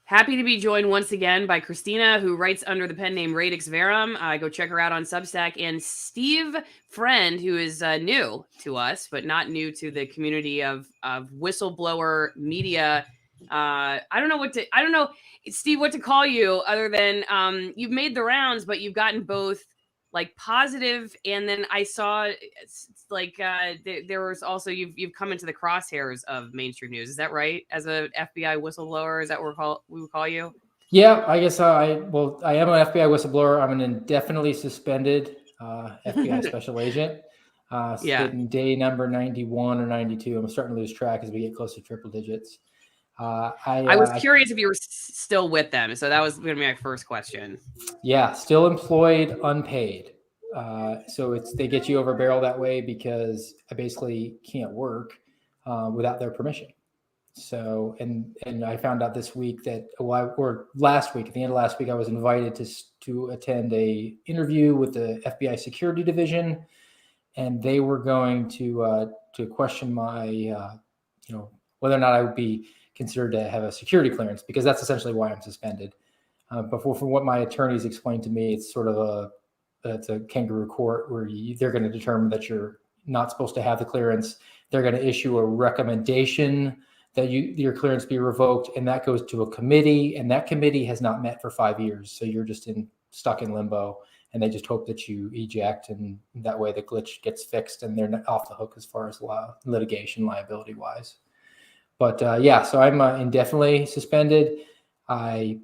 Happy to be joined once again by Christina, who writes under the pen name Radix Verum. Go check her out on Substack. And Steve Friend, who is new to us, but not new to the community of whistleblower media. I don't know, Steve, what to call you other than you've made the rounds, but you've gotten both like positive, and then I saw it's like there was also you've come into the crosshairs of mainstream news. Is that right? As a FBI whistleblower, is that what we would call you? Yeah, I guess I am an FBI whistleblower. I'm an indefinitely suspended FBI special agent. Hitting day number 91 or 92. I'm starting to lose track as we get close to triple digits. I was curious if you were still with them, so that was going to be my first question. Yeah, still employed, unpaid. So they get you over a barrel that way because I basically can't work without their permission. So, and I found out this week that, or last week, at the end of last week, I was invited to attend a interview with the FBI Security Division, and they were going to question my, whether or not I would be considered to have a security clearance, because that's essentially why I'm suspended. But from what my attorneys explained to me, it's sort of it's a kangaroo court where they're going to determine that you're not supposed to have the clearance. They're going to issue a recommendation that your clearance be revoked, and that goes to a committee, and that committee has not met for 5 years. So you're just stuck in limbo, and they just hope that you eject, and that way the glitch gets fixed, and they're not off the hook as far as litigation liability wise. But so I'm indefinitely suspended. I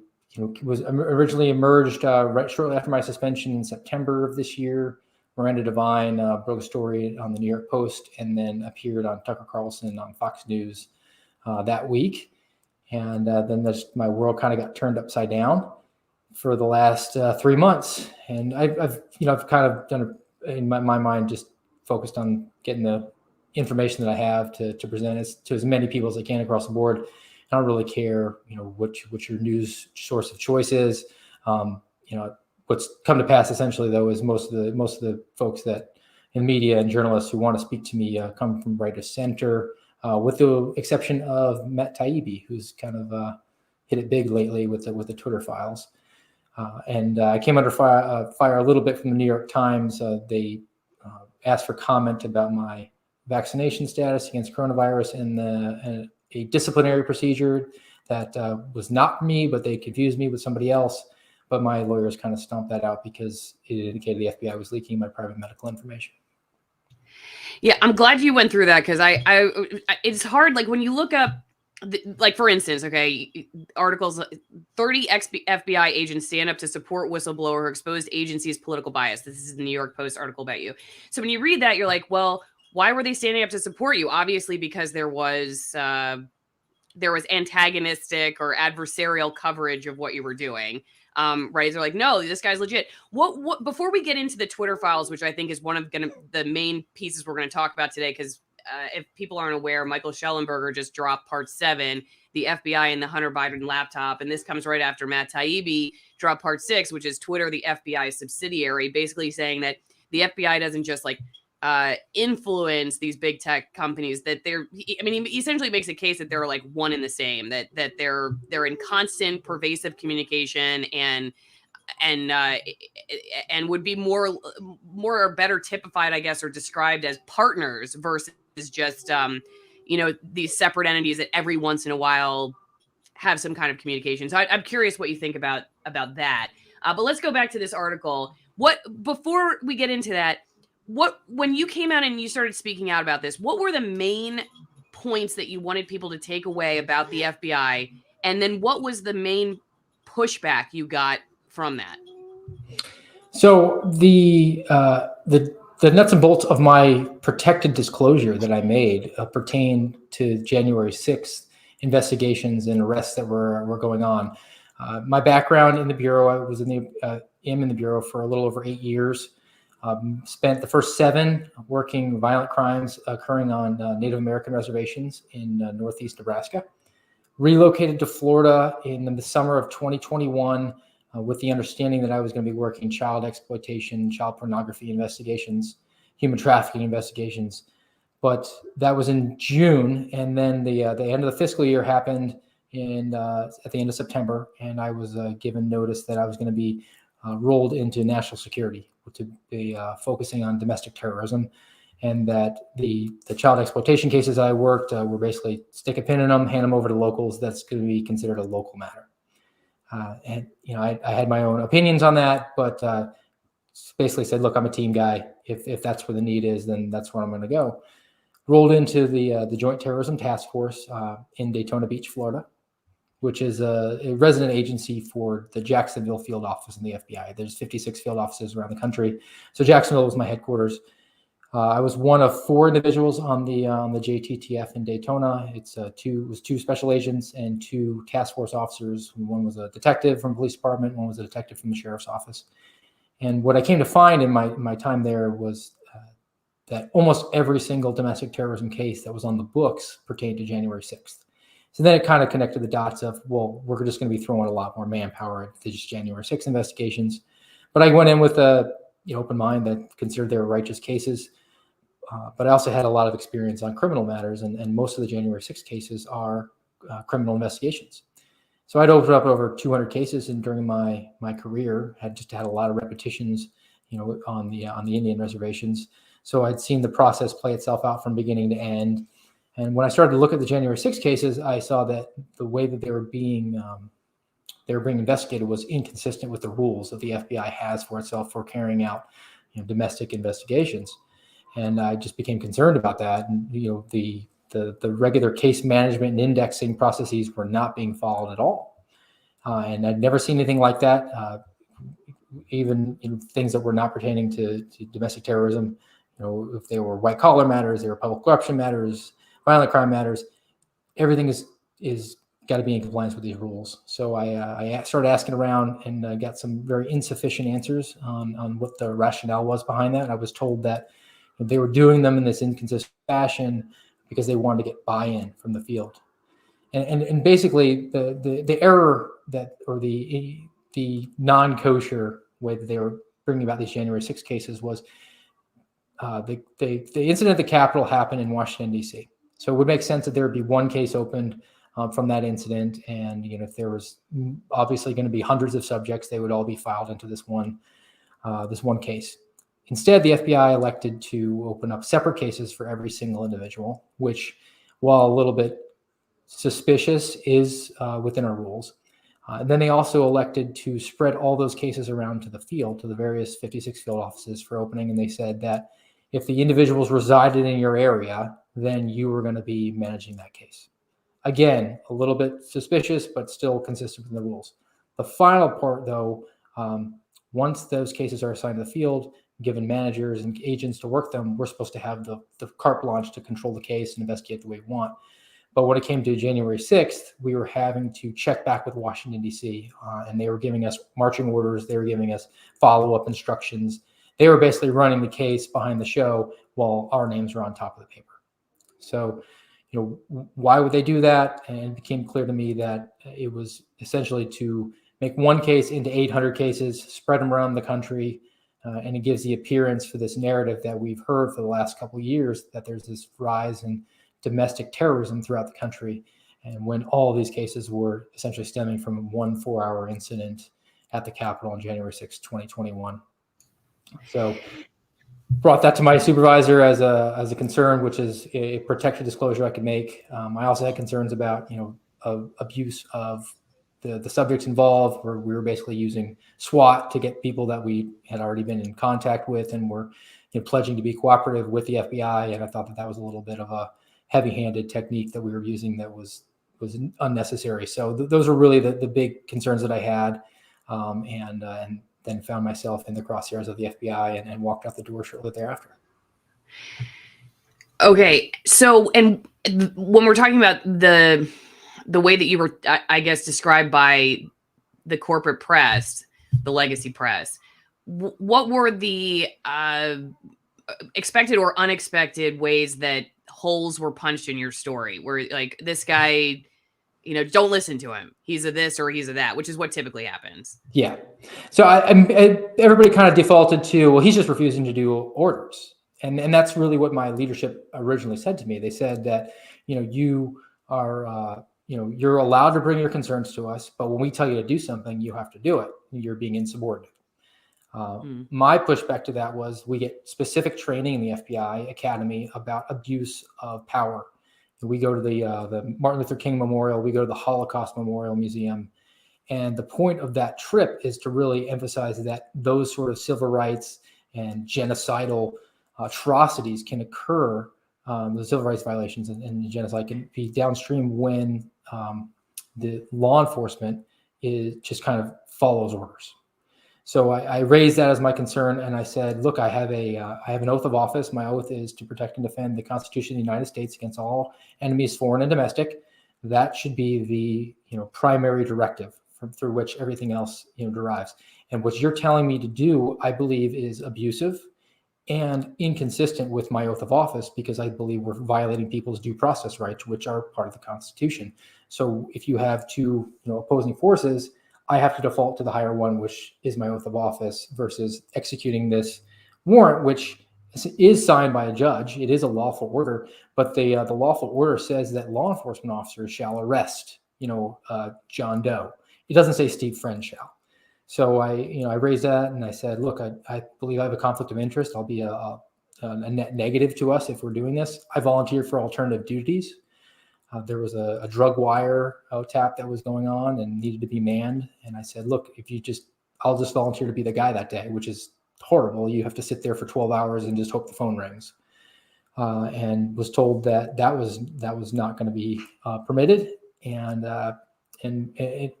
was originally emerged right shortly after my suspension in September of this year. Miranda Devine broke a story on the New York Post and then appeared on Tucker Carlson on Fox News that week. And then my world kind of got turned upside down for the last 3 months. And I've kind of done in my mind, just focused on getting the information that I have to present to as many people as I can across the board. I don't really care, what your news source of choice is. What's come to pass essentially, though, is most of the folks that in media and journalists who want to speak to me come from right of center, with the exception of Matt Taibbi, who's kind of hit it big lately with the Twitter files. And I came under fire a little bit from the New York Times. They asked for comment about my vaccination status against coronavirus and a disciplinary procedure that was not for me, but they confused me with somebody else. But my lawyers kind of stomped that out because it indicated the FBI was leaking my private medical information. Yeah, I'm glad you went through that, because it's hard. Like when you look up, like for instance, articles, 30 FBI agents stand up to support whistleblower who exposed agency's political bias. This is the New York Post article about you. So when you read that, you're like, well, why were they standing up to support you? Obviously, because there was antagonistic or adversarial coverage of what you were doing. Right? They're like, no, this guy's legit. What? Before we get into the Twitter files, which I think is one of the main pieces we're going to talk about today, because if people aren't aware, Michael Schellenberger just dropped Part 7, the FBI and the Hunter Biden laptop, and this comes right after Matt Taibbi dropped Part 6, which is Twitter, the FBI subsidiary, basically saying that the FBI doesn't just influence these big tech companies, that he essentially makes a case that they're like one and the same, that they're in constant pervasive communication and would be more or better typified, I guess, or described as partners versus just these separate entities that every once in a while have some kind of communication. So I'm curious what you think about that. But let's go back to this article. Before we get into that, when you came out and you started speaking out about this, what were the main points that you wanted people to take away about the FBI? And then what was the main pushback you got from that? So the nuts and bolts of my protected disclosure that I made pertain to January 6th investigations and arrests that were going on. My background in the Bureau, I was am in the Bureau for a little over 8 years. Spent the first 7 working violent crimes occurring on Native American reservations in Northeast Nebraska. Relocated to Florida in the summer of 2021 with the understanding that I was going to be working child exploitation, child pornography investigations, human trafficking investigations. But that was in June, and then the end of the fiscal year happened, at the end of September, and I was given notice that I was going to be rolled into national security to be focusing on domestic terrorism, and that the child exploitation cases I worked were basically stick a pin in them, hand them over to locals. That's going to be considered a local matter. And I had my own opinions on that, but basically said, look, I'm a team guy. If that's where the need is, then that's where I'm going to go. Rolled into the Joint Terrorism Task Force in Daytona Beach, Florida, which is a resident agency for the Jacksonville field office in the FBI. There's 56 field offices around the country. So Jacksonville was my headquarters. I was one of 4 individuals on the JTTF in Daytona. It was 2 special agents and 2 task force officers. One was a detective from the police department. One was a detective from the sheriff's office. And what I came to find in my time there was that almost every single domestic terrorism case that was on the books pertained to January 6th. So then it kind of connected the dots of, well, we're just going to be throwing a lot more manpower at these January 6th investigations. But I went in with a open mind that considered they were righteous cases. But I also had a lot of experience on criminal matters, and most of the January 6th cases are criminal investigations. So I'd opened up over 200 cases, and during my career, had a lot of repetitions, on the Indian reservations. So I'd seen the process play itself out from beginning to end. And when I started to look at the January 6th cases, I saw that the way that they were being investigated was inconsistent with the rules that the FBI has for itself for carrying out domestic investigations. And I just became concerned about that. And the regular case management and indexing processes were not being followed at all. And I'd never seen anything like that. Even things that were not pertaining to domestic terrorism, if they were white collar matters, they were public corruption matters, violent crime matters, everything is got to be in compliance with these rules. So I started asking around and got some very insufficient answers on what the rationale was behind that. I was told that they were doing them in this inconsistent fashion because they wanted to get buy-in from the field. And basically the error that, or the non-kosher way that they were bringing about these January 6 cases was the incident at the Capitol happened in Washington, D.C. So it would make sense that there would be one case opened from that incident. And, if there was obviously going to be hundreds of subjects, they would all be filed into this one case. Instead, the FBI elected to open up separate cases for every single individual, which, while a little bit suspicious, is within our rules. Then they also elected to spread all those cases around to the field, to the various 56 field offices for opening. And they said that if the individuals resided in your area, then you were going to be managing that case. Again, a little bit suspicious, but still consistent with the rules. The final part, though, once those cases are assigned to the field, given managers and agents to work them, we're supposed to have the carte blanche to control the case and investigate the way we want. But when it came to January 6th, we were having to check back with Washington, D.C., and they were giving us marching orders. They were giving us follow-up instructions. They were basically running the case behind the show while our names were on top of the paper. So, why would they do that? And it became clear to me that it was essentially to make one case into 800 cases, spread them around the country, and it gives the appearance for this narrative that we've heard for the last couple of years that there's this rise in domestic terrorism throughout the country. And when all of these cases were essentially stemming from one 4-hour incident at the Capitol on January 6, 2021. So brought that to my supervisor as a concern, which is a protected disclosure I could make. I also had concerns about, abuse of the subjects involved, where we were basically using SWAT to get people that we had already been in contact with and were pledging to be cooperative with the FBI. And I thought that was a little bit of a heavy-handed technique that we were using that was unnecessary. So those are really the big concerns that I had, and then found myself in the crosshairs of the FBI and walked out the door shortly thereafter. Okay, so and when we're talking about the way that you were, I guess, described by the corporate press, the legacy press, what were the expected or unexpected ways that holes were punched in your story, where like this guy, don't listen to him, he's a this or he's a that, which is what typically happens? Yeah. So everybody kind of defaulted to, well, he's just refusing to do orders. And that's really what my leadership originally said to me. They said that, you are, you're allowed to bring your concerns to us, but when we tell you to do something, you have to do it. You're being insubordinate. My pushback to that was we get specific training in the FBI Academy about abuse of power. We go to the Martin Luther King Memorial, we go to the Holocaust Memorial Museum. And the point of that trip is to really emphasize that those sort of civil rights and genocidal atrocities can occur. The civil rights violations and genocide can be downstream when the law enforcement is just kind of follows orders. So I raised that as my concern, and I said, look, I have an oath of office. My oath is to protect and defend the Constitution of the United States against all enemies, foreign and domestic. That should be the primary directive through which everything else derives. And what you're telling me to do, I believe, is abusive and inconsistent with my oath of office, because I believe we're violating people's due process rights, which are part of the Constitution. So if you have two opposing forces, I have to default to the higher one, which is my oath of office, versus executing this warrant, which is signed by a judge. It is a lawful order, but the lawful order says that law enforcement officers shall arrest, John Doe. It doesn't say Steve Friend shall. So I raised that, and I said, look, I believe I have a conflict of interest. I'll be a net negative to us if we're doing this. I volunteered for alternative duties. There was a drug wire tap that was going on and needed to be manned. And I said, look, I'll just volunteer to be the guy that day, which is horrible. You have to sit there for 12 hours and just hope the phone rings. And was told that was not going to be permitted. And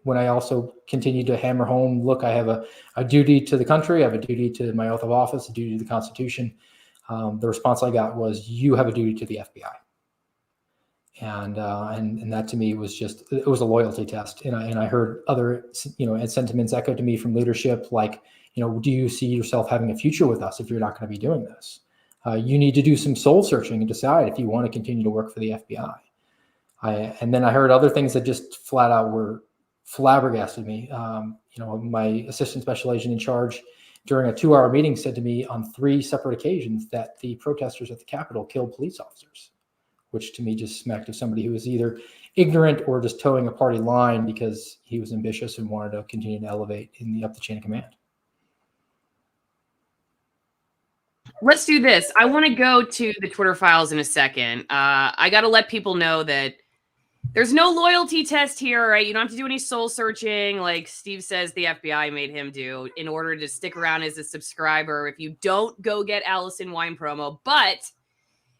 when I also continued to hammer home, look, I have a duty to the country. I have a duty to my oath of office, a duty to the Constitution. The response I got was, you have a duty to the FBI. And that to me was it was a loyalty test. And I heard other, sentiments echoed to me from leadership, like, do you see yourself having a future with us if you're not going to be doing this? You need to do some soul searching and decide if you want to continue to work for the FBI. And then I heard other things that just flat out were flabbergasted me. My assistant special agent in charge during a 2-hour meeting said to me on 3 separate occasions that the protesters at the Capitol killed police officers, which to me just smacked of somebody who was either ignorant or just towing a party line because he was ambitious and wanted to continue to elevate up the chain of command. Let's do this. I want to go to the Twitter files in a second. I got to let people know that there's no loyalty test here, right? You don't have to do any soul searching like Steve says the FBI made him do in order to stick around as a subscriber if you don't go get Allison wine promo. But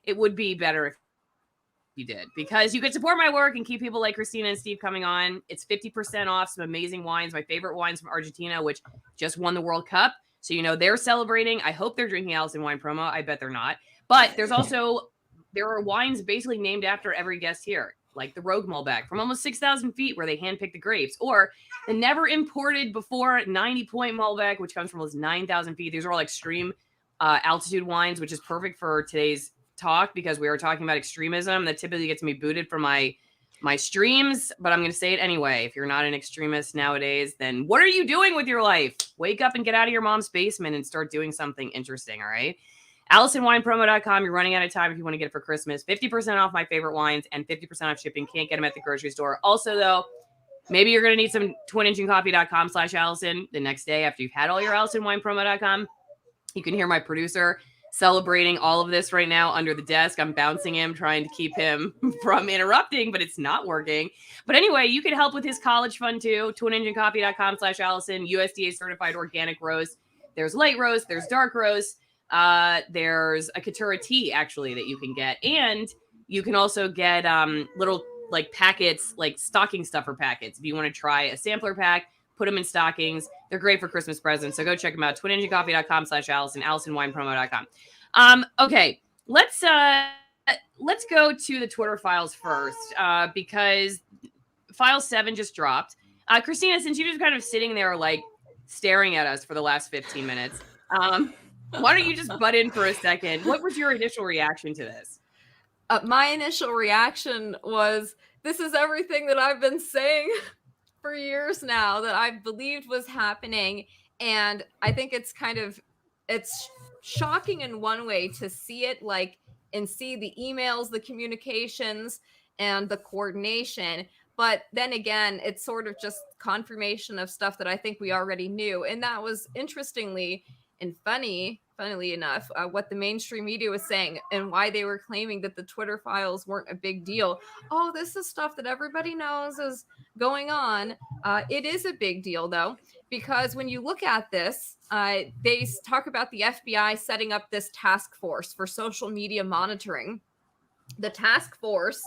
it would be better if you did, because you could support my work and keep people like Christina and Steve coming on. It's 50% off some amazing wines, my favorite wines from Argentina, which just won the World Cup. So, they're celebrating. I hope they're drinking Allison wine promo. I bet they're not. But there are wines basically named after every guest here, like the Rogue Malbec from almost 6,000 feet where they handpick the grapes, or the never imported before 90-point Malbec, which comes from almost 9,000 feet. These are all extreme altitude wines, which is perfect for today's talk because we are talking about extremism that typically gets me booted from my streams, but I'm going to say it anyway. If you're not an extremist nowadays, then what are you doing with your life? Wake up and get out of your mom's basement and start doing something interesting. All right. AllisonWinePromo.com. You're running out of time if you want to get it for Christmas. 50% off my favorite wines and 50% off shipping. Can't get them at the grocery store. Also, though, maybe you're going to need some TwinEngineCoffee.com/Allison the next day after you've had all your AllisonWinePromo.com. You can hear my producer celebrating all of this right now under the desk. I'm bouncing him, trying to keep him from interrupting, but it's not working. But anyway, you can help with his college fund too. TwinEngineCoffee.com/Allison. USDA certified organic roast. There's light roast. There's dark roast. There's a Katura tea actually that you can get. And you can also get little like packets, like stocking stuffer packets. If you want to try a sampler pack, put them in stockings. They're great for Christmas presents. So go check them out. TwinEngineCoffee.com/Allison, AllisonWinePromo.com. Okay, let's go to the Twitter files first because file 7 just dropped. Christina, since you're just kind of sitting there like staring at us for the last 15 minutes, why don't you just butt in for a second? What was your initial reaction to this? My initial reaction was, this is everything that I've been saying for years now that I believed was happening. And I think it's shocking in one way to see it and see the emails, the communications, and the coordination. But then again, it's sort of just confirmation of stuff that I think we already knew. And that was interestingly and funnily enough, what the mainstream media was saying and why they were claiming that the Twitter files weren't a big deal. Oh, this is stuff that everybody knows is going on. It is a big deal, though, because when you look at this, they talk about the FBI setting up this task force for social media monitoring. The task force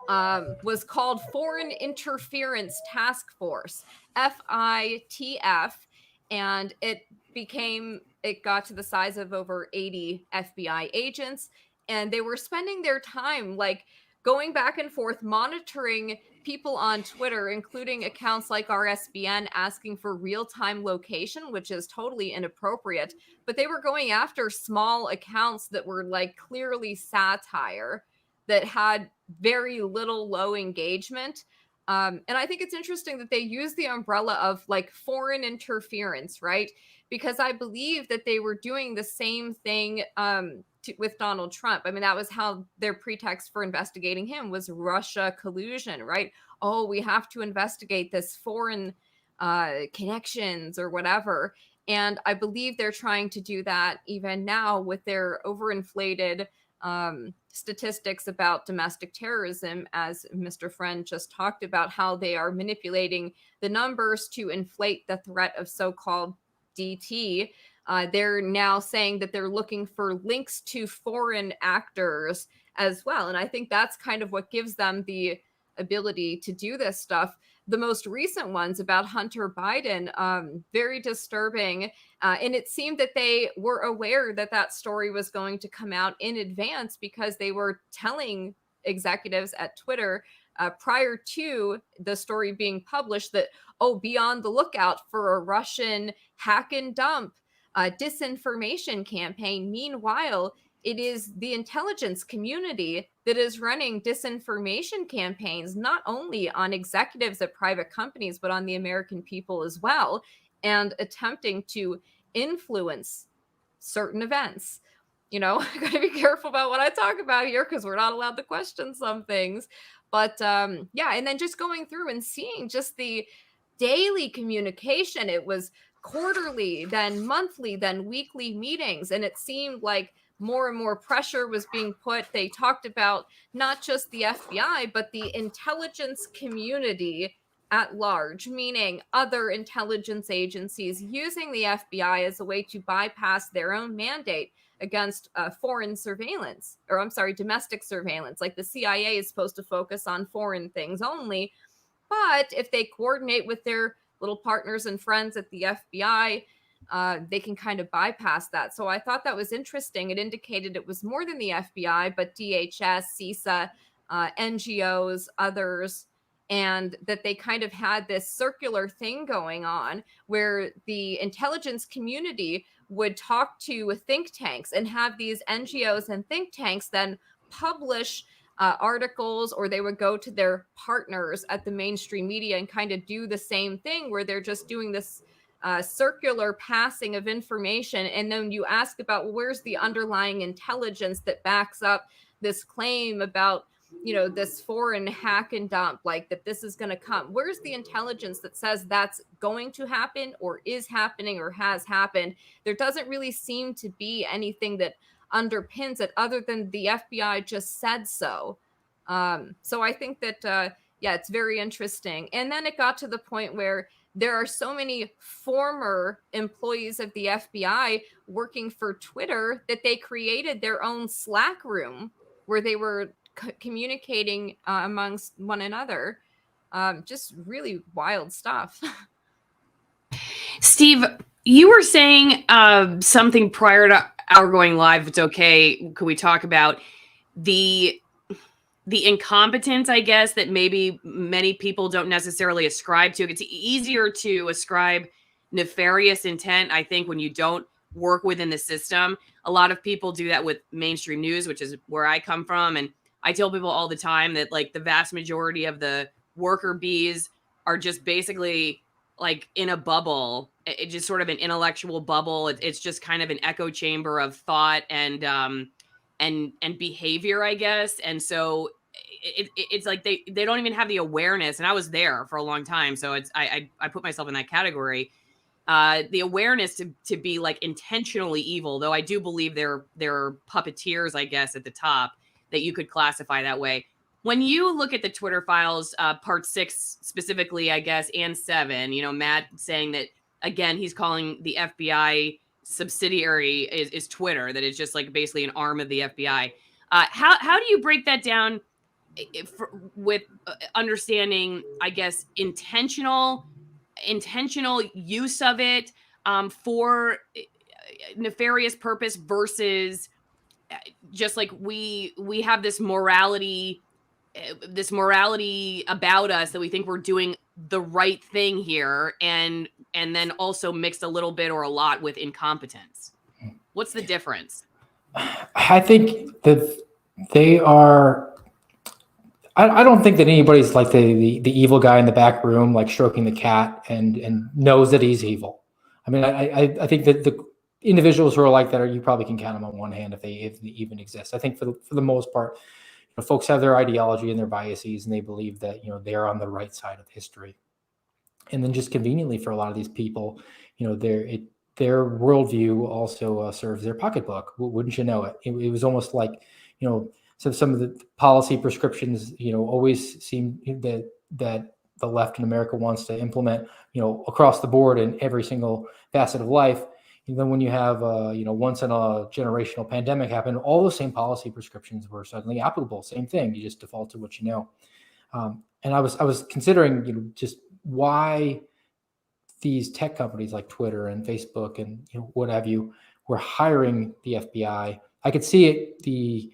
was called Foreign Interference Task Force, FITF, and it got to the size of over 80 FBI agents, and they were spending their time like going back and forth monitoring people on Twitter, including accounts like RSBN asking for real-time location, which is totally inappropriate, but they were going after small accounts that were like clearly satire, that had very little low engagement. And I think it's interesting that they use the umbrella of like foreign interference, right? Because I believe that they were doing the same thing with Donald Trump. I mean, that was how their pretext for investigating him was Russia collusion, right? Oh, we have to investigate this foreign connections or whatever. And I believe they're trying to do that even now with their overinflated statistics about domestic terrorism, as Mr. Friend just talked about, how they are manipulating the numbers to inflate the threat of so-called DT. They're now saying that they're looking for links to foreign actors as well. And I think that's kind of what gives them the ability to do this stuff. The most recent ones about Hunter Biden, very disturbing. And it seemed that they were aware that that story was going to come out in advance because they were telling executives at Twitter prior to the story being published that, oh, be on the lookout for a Russian hack and dump disinformation campaign. Meanwhile, it is the intelligence community that is running disinformation campaigns, not only on executives at private companies, but on the American people as well, and attempting to influence certain events. You know, I gotta be careful about what I talk about here because we're not allowed to question some things. But yeah, and then just going through and seeing just the daily communication. It was quarterly, then monthly, then weekly meetings. And it seemed like more and more pressure was being put. They talked about not just the FBI, but the intelligence community at large, meaning other intelligence agencies using the FBI as a way to bypass their own mandate against foreign surveillance, or I'm sorry, domestic surveillance. Like the CIA is supposed to focus on foreign things only. But if they coordinate with their little partners and friends at the FBI, they can kind of bypass that. So I thought that was interesting. It indicated it was more than the FBI, but DHS, CISA, NGOs, others, and that they kind of had this circular thing going on where the intelligence community would talk to think tanks and have these NGOs and think tanks then publish articles, or they would go to their partners at the mainstream media and kind of do the same thing where they're just doing this circular passing of information. And then you ask about, well, where's the underlying intelligence that backs up this claim about, you know, this foreign hack and dump, like that this is going to come? Where's the intelligence that says that's going to happen or is happening or has happened? There doesn't really seem to be anything that underpins it other than the FBI just said so. So I think that, yeah, it's very interesting. And then it got to the point where there are so many former employees of the FBI working for Twitter that they created their own Slack room where they were communicating amongst one another. Just really wild stuff. Steve, you were saying something prior to our going live. If it's okay, could we talk about the incompetence, I guess, that maybe many people don't necessarily ascribe to? It's easier to ascribe nefarious intent, I think, when you don't work within the system. A lot of people do that with mainstream news, which is where I come from. And I tell people all the time that like the vast majority of the worker bees are just basically like in a bubble. It's just sort of an intellectual bubble. It's just kind of an echo chamber of thought and behavior, I guess. And so it's like they don't even have the awareness. And I was there for a long time, so it's I put myself in that category. The awareness to be like intentionally evil, though I do believe there are puppeteers, I guess, at the top that you could classify that way. When you look at the Twitter files, part 6 specifically, I guess, and 7, you know, Matt saying that, again, he's calling the FBI subsidiary is Twitter, that it's just like basically an arm of the FBI. How do you break that down with understanding, I guess, intentional use of it for nefarious purpose versus just like we have this morality about us that we think we're doing the right thing here, and then also mixed a little bit or a lot with incompetence? What's the difference? I think that they are. I don't think that anybody's like the evil guy in the back room, like stroking the cat and knows that he's evil. I mean, I think that the individuals who are like that, you probably can count them on one hand if they even exist. I think for the most part, you know, folks have their ideology and their biases, and they believe that, you know, they're on the right side of history. And then just conveniently for a lot of these people, you know, their worldview also serves their pocketbook. Wouldn't you know it? It was almost like, you know, so some of the policy prescriptions, you know, always seem that the left in America wants to implement, you know, across the board in every single facet of life. And then when you have, you know, once in a generational pandemic happen, all the same policy prescriptions were suddenly applicable. Same thing. You just default to what you know. And I was considering, you know, just why these tech companies like Twitter and Facebook and, you know, what have you, were hiring the FBI. I could see it, the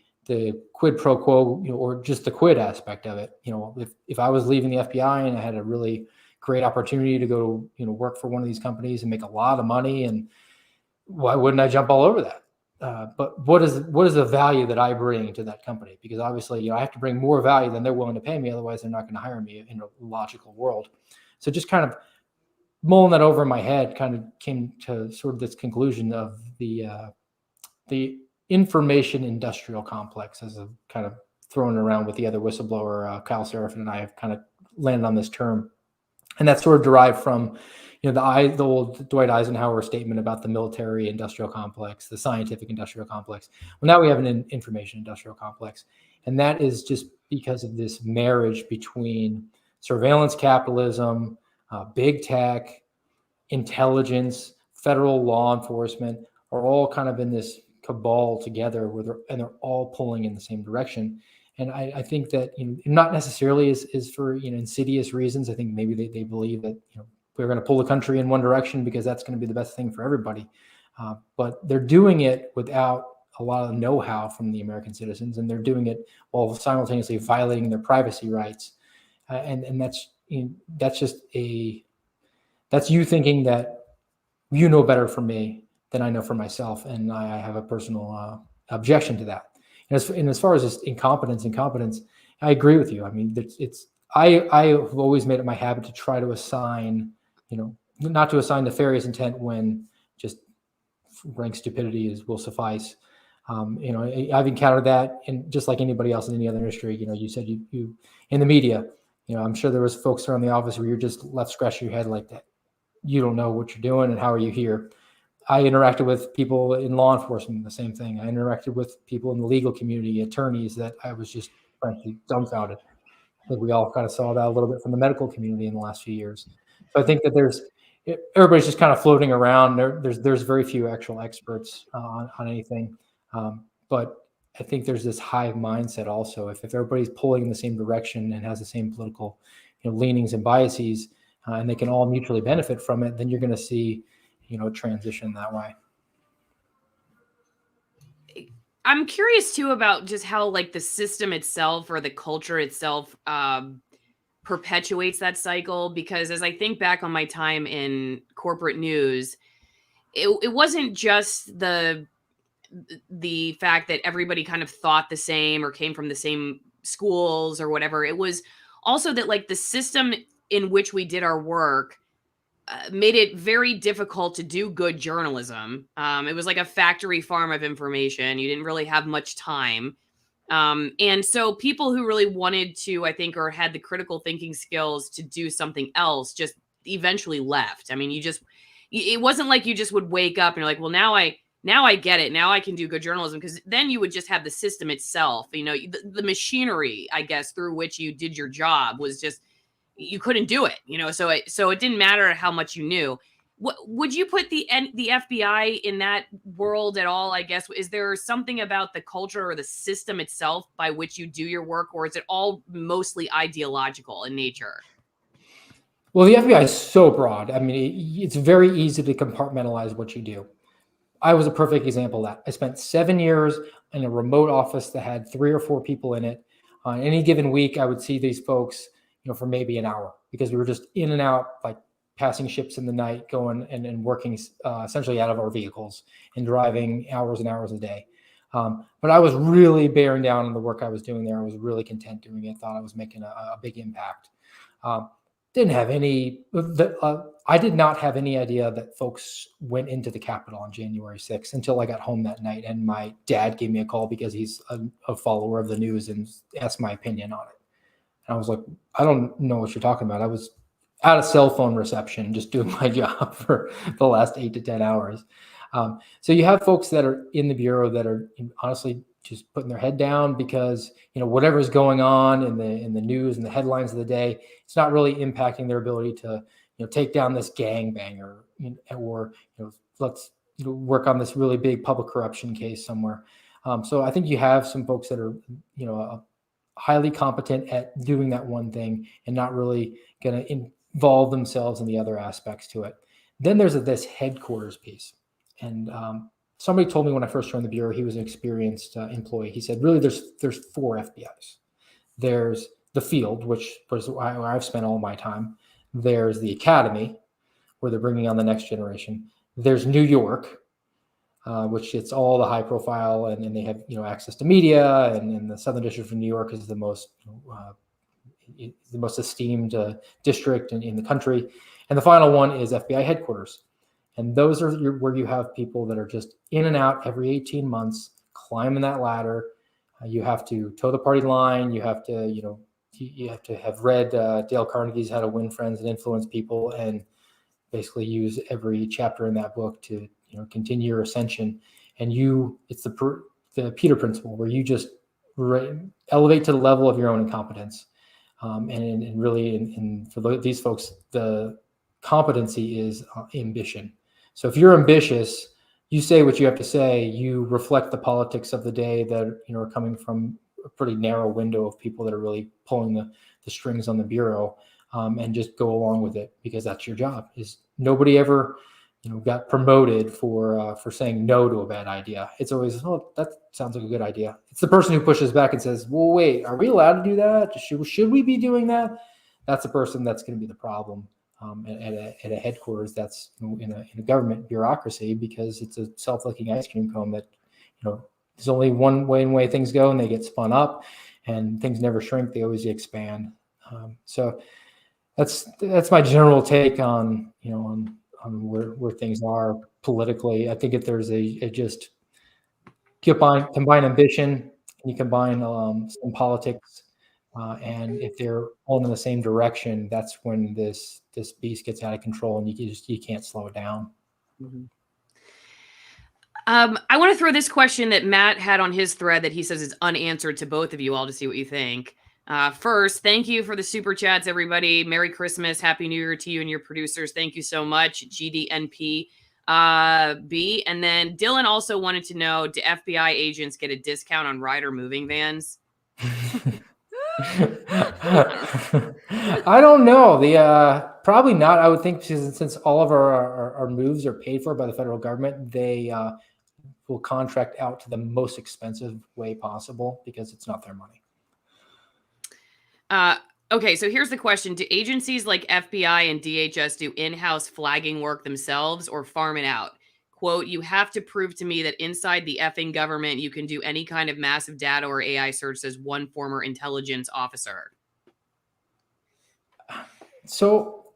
quid pro quo, you know, or just the quid aspect of it. You know, if I was leaving the FBI and I had a really great opportunity to go, you know, work for one of these companies and make a lot of money, and why wouldn't I jump all over that? But what is the value that I bring to that company? Because obviously, you know, I have to bring more value than they're willing to pay me. Otherwise, they're not going to hire me in a logical world. So just kind of mulling that over in my head, kind of came to sort of this conclusion of the information industrial complex, as I've kind of thrown around with the other whistleblower, Kyle Seraphin, and I have kind of landed on this term. And that's sort of derived from, you know, the old Dwight Eisenhower statement about the military industrial complex, the scientific industrial complex. Well, now we have an information industrial complex. And that is just because of this marriage between surveillance capitalism, big tech, intelligence, federal law enforcement are all kind of in this cabal together where they're all pulling in the same direction. And I think that, you know, not necessarily is for, you know, insidious reasons. I think maybe they believe that, you know, we're going to pull the country in one direction because that's going to be the best thing for everybody. But they're doing it without a lot of know-how from the American citizens, and they're doing it while simultaneously violating their privacy rights. And that's, you know, that's you thinking that you know better for me than I know for myself, and I have a personal objection to that. And as far as just incompetence, I agree with you. I mean, I have always made it my habit to try to assign, you know, not to assign nefarious intent when just rank stupidity will suffice. You know, I've encountered that, and just like anybody else in any other industry, you know, you said you in the media, you know, I'm sure there was folks around the office where you're just left scratching your head like that. You don't know what you're doing and how are you here? I interacted with people in law enforcement, the same thing. I interacted with people in the legal community, attorneys, that I was just frankly dumbfounded. I think we all kind of saw that a little bit from the medical community in the last few years. So I think that everybody's just kind of floating around. There's very few actual experts on anything. But I think there's this hive mindset also. If everybody's pulling in the same direction and has the same political, you know, leanings and biases, and they can all mutually benefit from it, then you're going to see, you know, transition that way. I'm curious too about just how like the system itself or the culture itself perpetuates that cycle, because as I think back on my time in corporate news, it wasn't just the fact that everybody kind of thought the same or came from the same schools or whatever. It was also that like the system in which we did our work made it very difficult to do good journalism. It was like a factory farm of information. You didn't really have much time. And so people who really wanted to, I think, or had the critical thinking skills to do something else just eventually left. I mean, it wasn't like you just would wake up and you're like, well, now I get it. Now I can do good journalism. Because then you would just have the system itself, the machinery, I guess, through which you did your job was just, you couldn't do it, so it didn't matter how much you knew. What would you put the FBI in that world at all? I guess, is there something about the culture or the system itself by which you do your work, or is it all mostly ideological in nature? Well, the FBI is so broad. I mean, it's very easy to compartmentalize what you do. I was a perfect example of that. I spent 7 years in a remote office that had 3 or 4 people in it. On any given week, I would see these folks, for maybe an hour, because we were just in and out, like passing ships in the night, going and working essentially out of our vehicles and driving hours and hours a day. But I was really bearing down on the work I was doing there. I was really content doing it. Thought I was making a big impact. Didn't have any. I did not have any idea that folks went into the Capitol on January 6th until I got home that night, and my dad gave me a call because he's a follower of the news and asked my opinion on it. And I was like, I don't know what you're talking about. I was out of cell phone reception, just doing my job for the last 8 to 10 hours. So you have folks that are in the Bureau that are honestly just putting their head down because, whatever's going on in the news and the headlines of the day, it's not really impacting their ability to, take down this gangbanger, or, let's work on this really big public corruption case somewhere. So I think you have some folks that are, highly competent at doing that one thing and not really going to involve themselves in the other aspects to it. Then there's this headquarters piece. And somebody told me when I first joined the Bureau, he was an experienced employee. He said, really, there's 4 FBIs. There's the field, which was where I've spent all my time. There's the academy, where they're bringing on the next generation. There's New York, which it's all the high profile, and they have access to media, and the Southern District of New York is the most esteemed district in the country. And the final one is FBI headquarters. And those are where you have people that are just in and out every 18 months, climbing that ladder. You have to toe the party line. You have to, you have to have read Dale Carnegie's How to Win Friends and Influence People, and basically use every chapter in that book to, continue your ascension. And it's the Peter principle, where you just elevate to the level of your own incompetence. And really, for these folks, the competency is ambition. So if you're ambitious, you say what you have to say. You reflect the politics of the day that are coming from a pretty narrow window of people that are really pulling the strings on the Bureau, and just go along with it because that's your job. Is nobody ever got promoted for saying no to a bad idea. It's always, oh, that sounds like a good idea. It's the person who pushes back and says, well, wait, are we allowed to do that? Should we be doing that? That's the person that's going to be the problem at a headquarters that's in a government bureaucracy, because it's a self-licking ice cream cone that, there's only one way things go, and they get spun up, and things never shrink. They always expand. So that's my general take on where things are politically. I think if there's a just combine ambition, and you combine some politics, and if they're all in the same direction, that's when this beast gets out of control, and you can't slow it down. Mm-hmm. I want to throw this question that Matt had on his thread that he says is unanswered to both of you all to see what you think. First, thank you for the super chats, everybody. Merry Christmas, Happy New Year to you and your producers. Thank you so much, GDNP B. And then Dylan also wanted to know, do FBI agents get a discount on ride or moving vans? I don't know. Probably not. I would think since all of our moves are paid for by the federal government, they will contract out to the most expensive way possible because it's not their money. Okay, so here's the question. Do agencies like FBI and DHS do in-house flagging work themselves or farm it out? Quote, you have to prove to me that inside the effing government, you can do any kind of massive data or AI search, says one former intelligence officer. So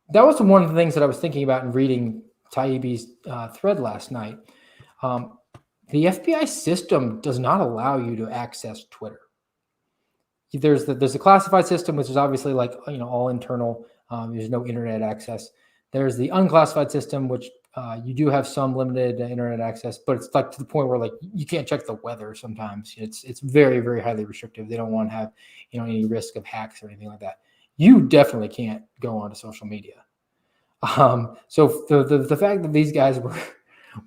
that was one of the things that I was thinking about in reading Taibbi's thread last night. The FBI system does not allow you to access Twitter. There's a classified system, which is obviously like, all internal. There's no internet access. There's the unclassified system, which you do have some limited internet access, but it's like to the point where like you can't check the weather sometimes. It's very, very highly restrictive. They don't want to have any risk of hacks or anything like that. You definitely can't go onto social media. So the fact that these guys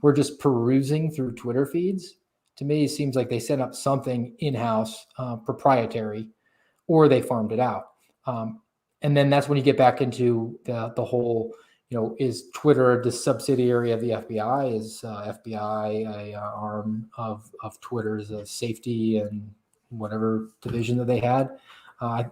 were just perusing through Twitter feeds, to me seems like they set up something in-house, proprietary, or they farmed it out. And then that's when you get back into the whole, is Twitter the subsidiary of the FBI? Is FBI a arm of Twitter's safety and whatever division that they had?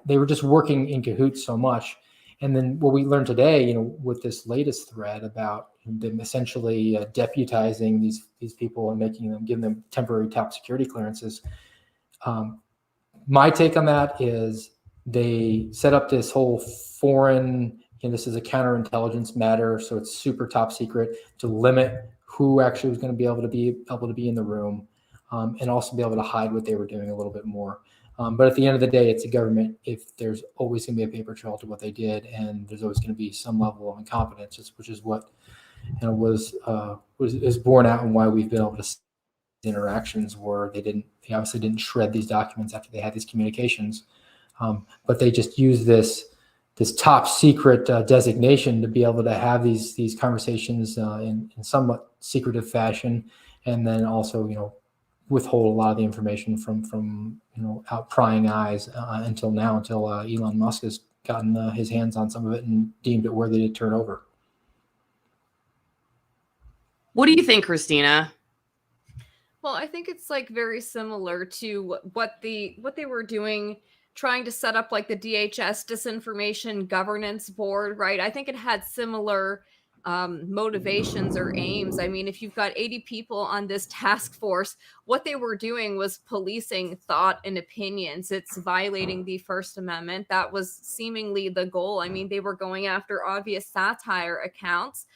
They were just working in cahoots so much. And then what we learned today, with this latest thread about them essentially deputizing these people and giving them temporary top security clearances. My take on that is they set up this whole foreign, this is a counterintelligence matter, so it's super top secret, to limit who actually was going to be able to be in the room, and also be able to hide what they were doing a little bit more. But at the end of the day, it's a government. If there's always going to be a paper trail to what they did, and there's always going to be some level of incompetence, which is what was borne out, and why we've been able to see interactions where they obviously didn't shred these documents after they had these communications, but they just used this top secret designation to be able to have these conversations in somewhat secretive fashion, and then also withhold a lot of the information from out prying eyes until Elon Musk has gotten his hands on some of it and deemed it worthy to turn over. What do you think, Christina? Well, I think it's like very similar to what they were doing, trying to set up like the DHS Disinformation Governance Board, right? I think it had similar motivations or aims. I mean, if you've got 80 people on this task force, what they were doing was policing thought and opinions. It's violating the First Amendment. That was seemingly the goal. I mean, they were going after obvious satire accounts.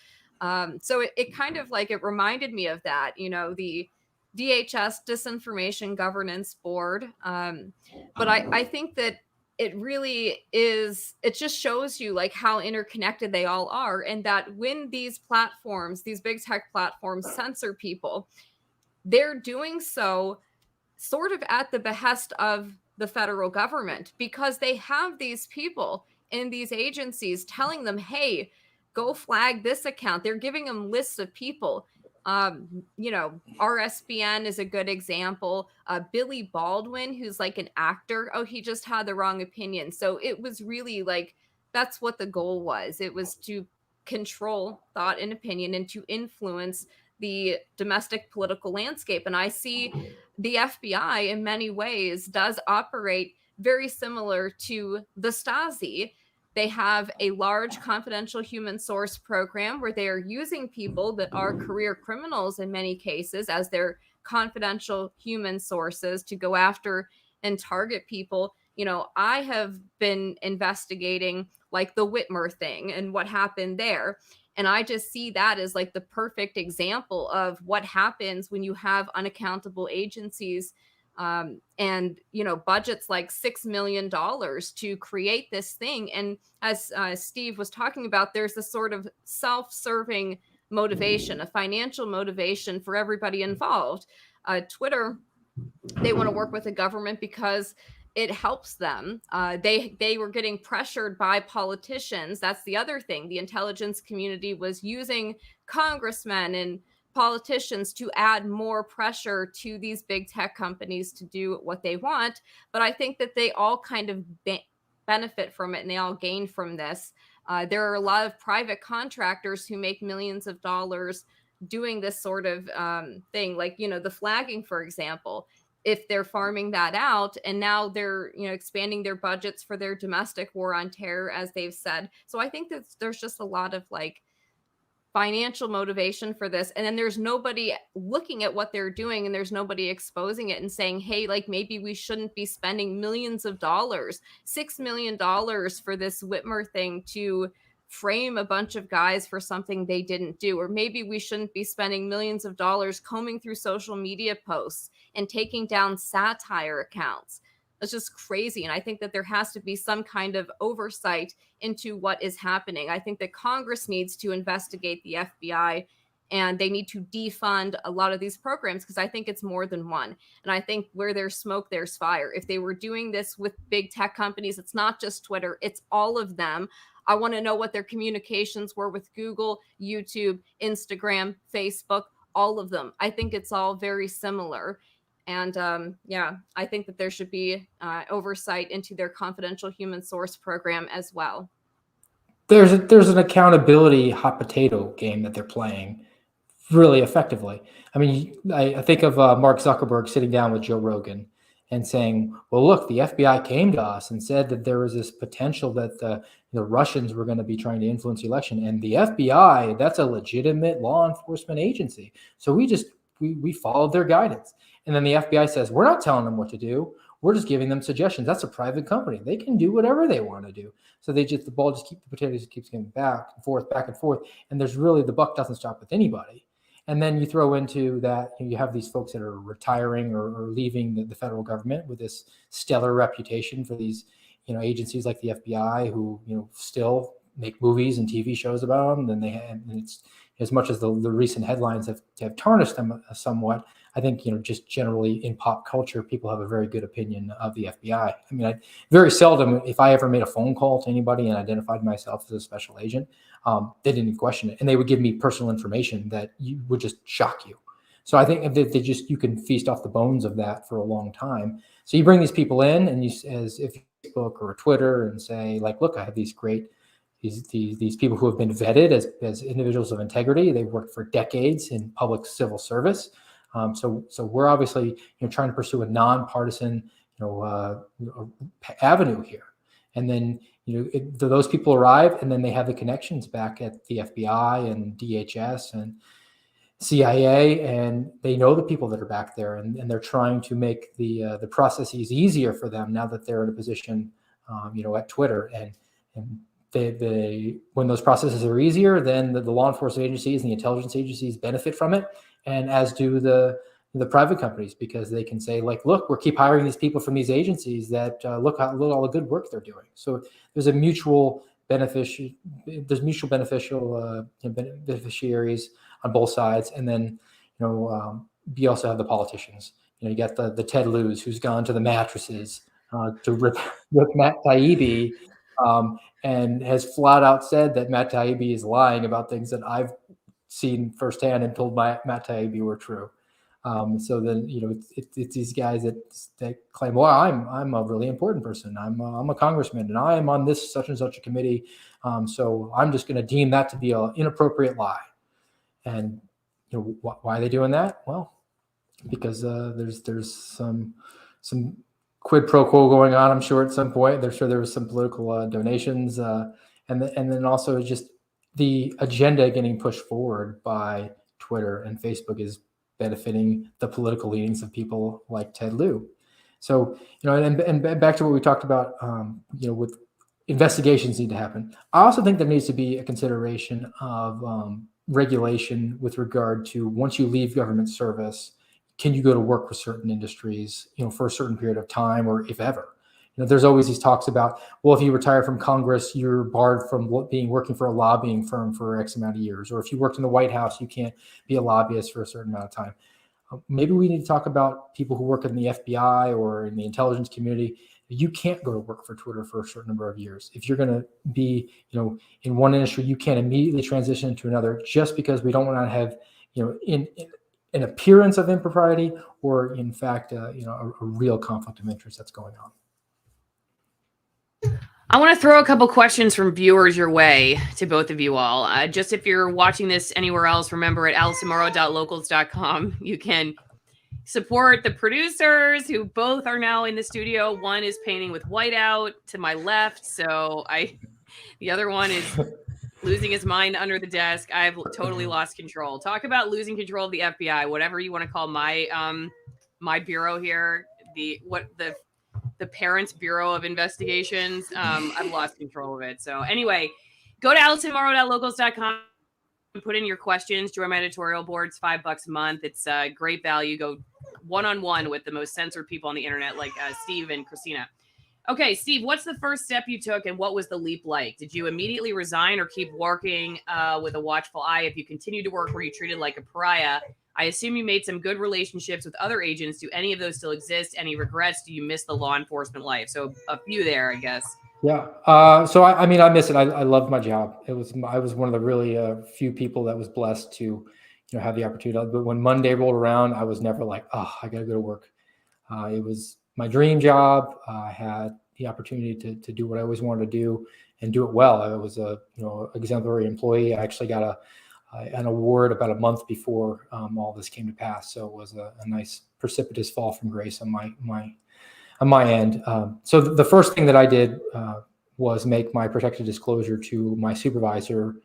So it kind of like, it reminded me of that, the DHS Disinformation Governance Board. But I think that it really is, it just shows you like how interconnected they all are, and that when these platforms, these big tech platforms, censor people, they're doing so sort of at the behest of the federal government, because they have these people in these agencies telling them, hey, go flag this account. They're giving them lists of people. RSBN is a good example. Billy Baldwin, who's like an actor, he just had the wrong opinion. So it was really like, that's what the goal was. It was to control thought and opinion and to influence the domestic political landscape. And I see the FBI in many ways does operate very similar to the Stasi. They have a large confidential human source program where they are using people that are career criminals in many cases as their confidential human sources to go after and target people. I have been investigating like the Whitmer thing and what happened there. And I just see that as like the perfect example of what happens when you have unaccountable agencies and budgets like $6 million to create this thing. And as Steve was talking about, there's this sort of self-serving motivation, a financial motivation for everybody involved. Twitter, they want to work with the government because it helps them. They were getting pressured by politicians. That's the other thing. The intelligence community was using congressmen and politicians to add more pressure to these big tech companies to do what they want. But I think that they all kind of benefit from it, and they all gain from this. There are a lot of private contractors who make millions of dollars doing this sort of thing, like, the flagging, for example. If they're farming that out, and now they're expanding their budgets for their domestic war on terror, as they've said. So I think that there's just a lot of like financial motivation for this, and then there's nobody looking at what they're doing, and there's nobody exposing it and saying, hey, like maybe we shouldn't be spending millions of dollars, $6 million for this Whitmer thing to frame a bunch of guys for something they didn't do. Or maybe we shouldn't be spending millions of dollars combing through social media posts and taking down satire accounts. That's just crazy. And I think that there has to be some kind of oversight into what is happening. I think that Congress needs to investigate the FBI, and they need to defund a lot of these programs, because I think it's more than one. And I think where there's smoke, there's fire. If they were doing this with big tech companies, it's not just Twitter, it's all of them. I want to know what their communications were with Google, YouTube, Instagram, Facebook, all of them. I think it's all very similar. And I think that there should be oversight into their confidential human source program as well. There's an accountability hot potato game that they're playing really effectively. I mean, I think of Mark Zuckerberg sitting down with Joe Rogan and saying, well, look, the FBI came to us and said that there was this potential that the Russians were going to be trying to influence the election. And the FBI, that's a legitimate law enforcement agency. So we followed their guidance. And then the FBI says, we're not telling them what to do. We're just giving them suggestions. That's a private company. They can do whatever they want to do. So the potatoes keeps getting back and forth. And there's really, the buck doesn't stop with anybody. And then you throw into that, you have these folks that are retiring or leaving the federal government with this stellar reputation for these, agencies like the FBI who, still make movies and TV shows about them. And it's as much as the recent headlines have tarnished them somewhat. I think, just generally in pop culture, people have a very good opinion of the FBI. I mean, very seldom, if I ever made a phone call to anybody and identified myself as a special agent, they didn't question it. And they would give me personal information that would just shock you. So I think that you can feast off the bones of that for a long time. So you bring these people in and as if Facebook or Twitter and say, like, look, I have these great, these people who have been vetted as individuals of integrity. They've worked for decades in public civil service. So we're obviously trying to pursue a nonpartisan avenue here, and then those people arrive, and then they have the connections back at the FBI and DHS and CIA, and they know the people that are back there, and they're trying to make the processes easier for them now that they're in a position at Twitter, and they when those processes are easier, then the law enforcement agencies and the intelligence agencies benefit from it. And as do the private companies, because they can say, like, look, we'll keep hiring these people from these agencies that look at all the good work they're doing. So there's a mutual beneficiaries on both sides. And then, you also have the politicians. You got the Ted Lieu's who's gone to the mattresses to rip Matt Taibbi, and has flat out said that Matt Taibbi is lying about things that I've seen firsthand and told Matt Taibbi were true. So then, it's these guys that claim, well, I'm a really important person. I'm a congressman and I am on this such and such a committee. So I'm just going to deem that to be an inappropriate lie. And why are they doing that? Well, because there's some quid pro quo going on, I'm sure, at some point. They're sure there was some political donations, and then also just the agenda getting pushed forward by Twitter and Facebook is benefiting the political leanings of people like Ted Lieu. So, and back to what we talked about, with investigations need to happen. I also think there needs to be a consideration of regulation with regard to, once you leave government service, can you go to work with certain industries, for a certain period of time, or if ever? There's always these talks about, well, if you retire from Congress, you're barred from working for a lobbying firm for X amount of years. Or if you worked in the White House, you can't be a lobbyist for a certain amount of time. Maybe we need to talk about people who work in the FBI or in the intelligence community. You can't go to work for Twitter for a certain number of years. If you're going to be, in one industry, you can't immediately transition to another, just because we don't want to have, an appearance of impropriety or, in fact, a real conflict of interest that's going on. I want to throw a couple questions from viewers your way to both of you all. Just if you're watching this anywhere else, remember at allisonmorrow.locals.com, you can support the producers who both are now in the studio. One is painting with whiteout to my left. So the other one is losing his mind under the desk. I've totally lost control. Talk about losing control of the FBI, whatever you want to call my bureau here. The Parents Bureau of Investigations. I've lost control of it. So anyway, Go to AllisonMorrow.locals.com and put in your questions. Join my editorial board. It's $5 a month. It's great value. Go one-on-one with the most censored people on the internet, like Steve and Christina. Okay, Steve, what's the first step you took and what was the leap like? Did you immediately resign or keep working with a watchful eye? If you continued to work, were you treated like a pariah? I assume you made some good relationships with other agents. Do any of those still exist? Any regrets? Do you miss the law enforcement life? So a few there, I guess. Yeah. So I mean, I miss it. I loved my job. I was one of the really few people that was blessed to, have the opportunity. But when Monday rolled around, I was never like, oh, I got to go to work. It was my dream job. I had the opportunity to do what I always wanted to do and do it well. I was a exemplary employee. I actually got an award about a month before all this came to pass. So it was a nice precipitous fall from grace on my end. So the first thing that I did was make my protected disclosure to my supervisor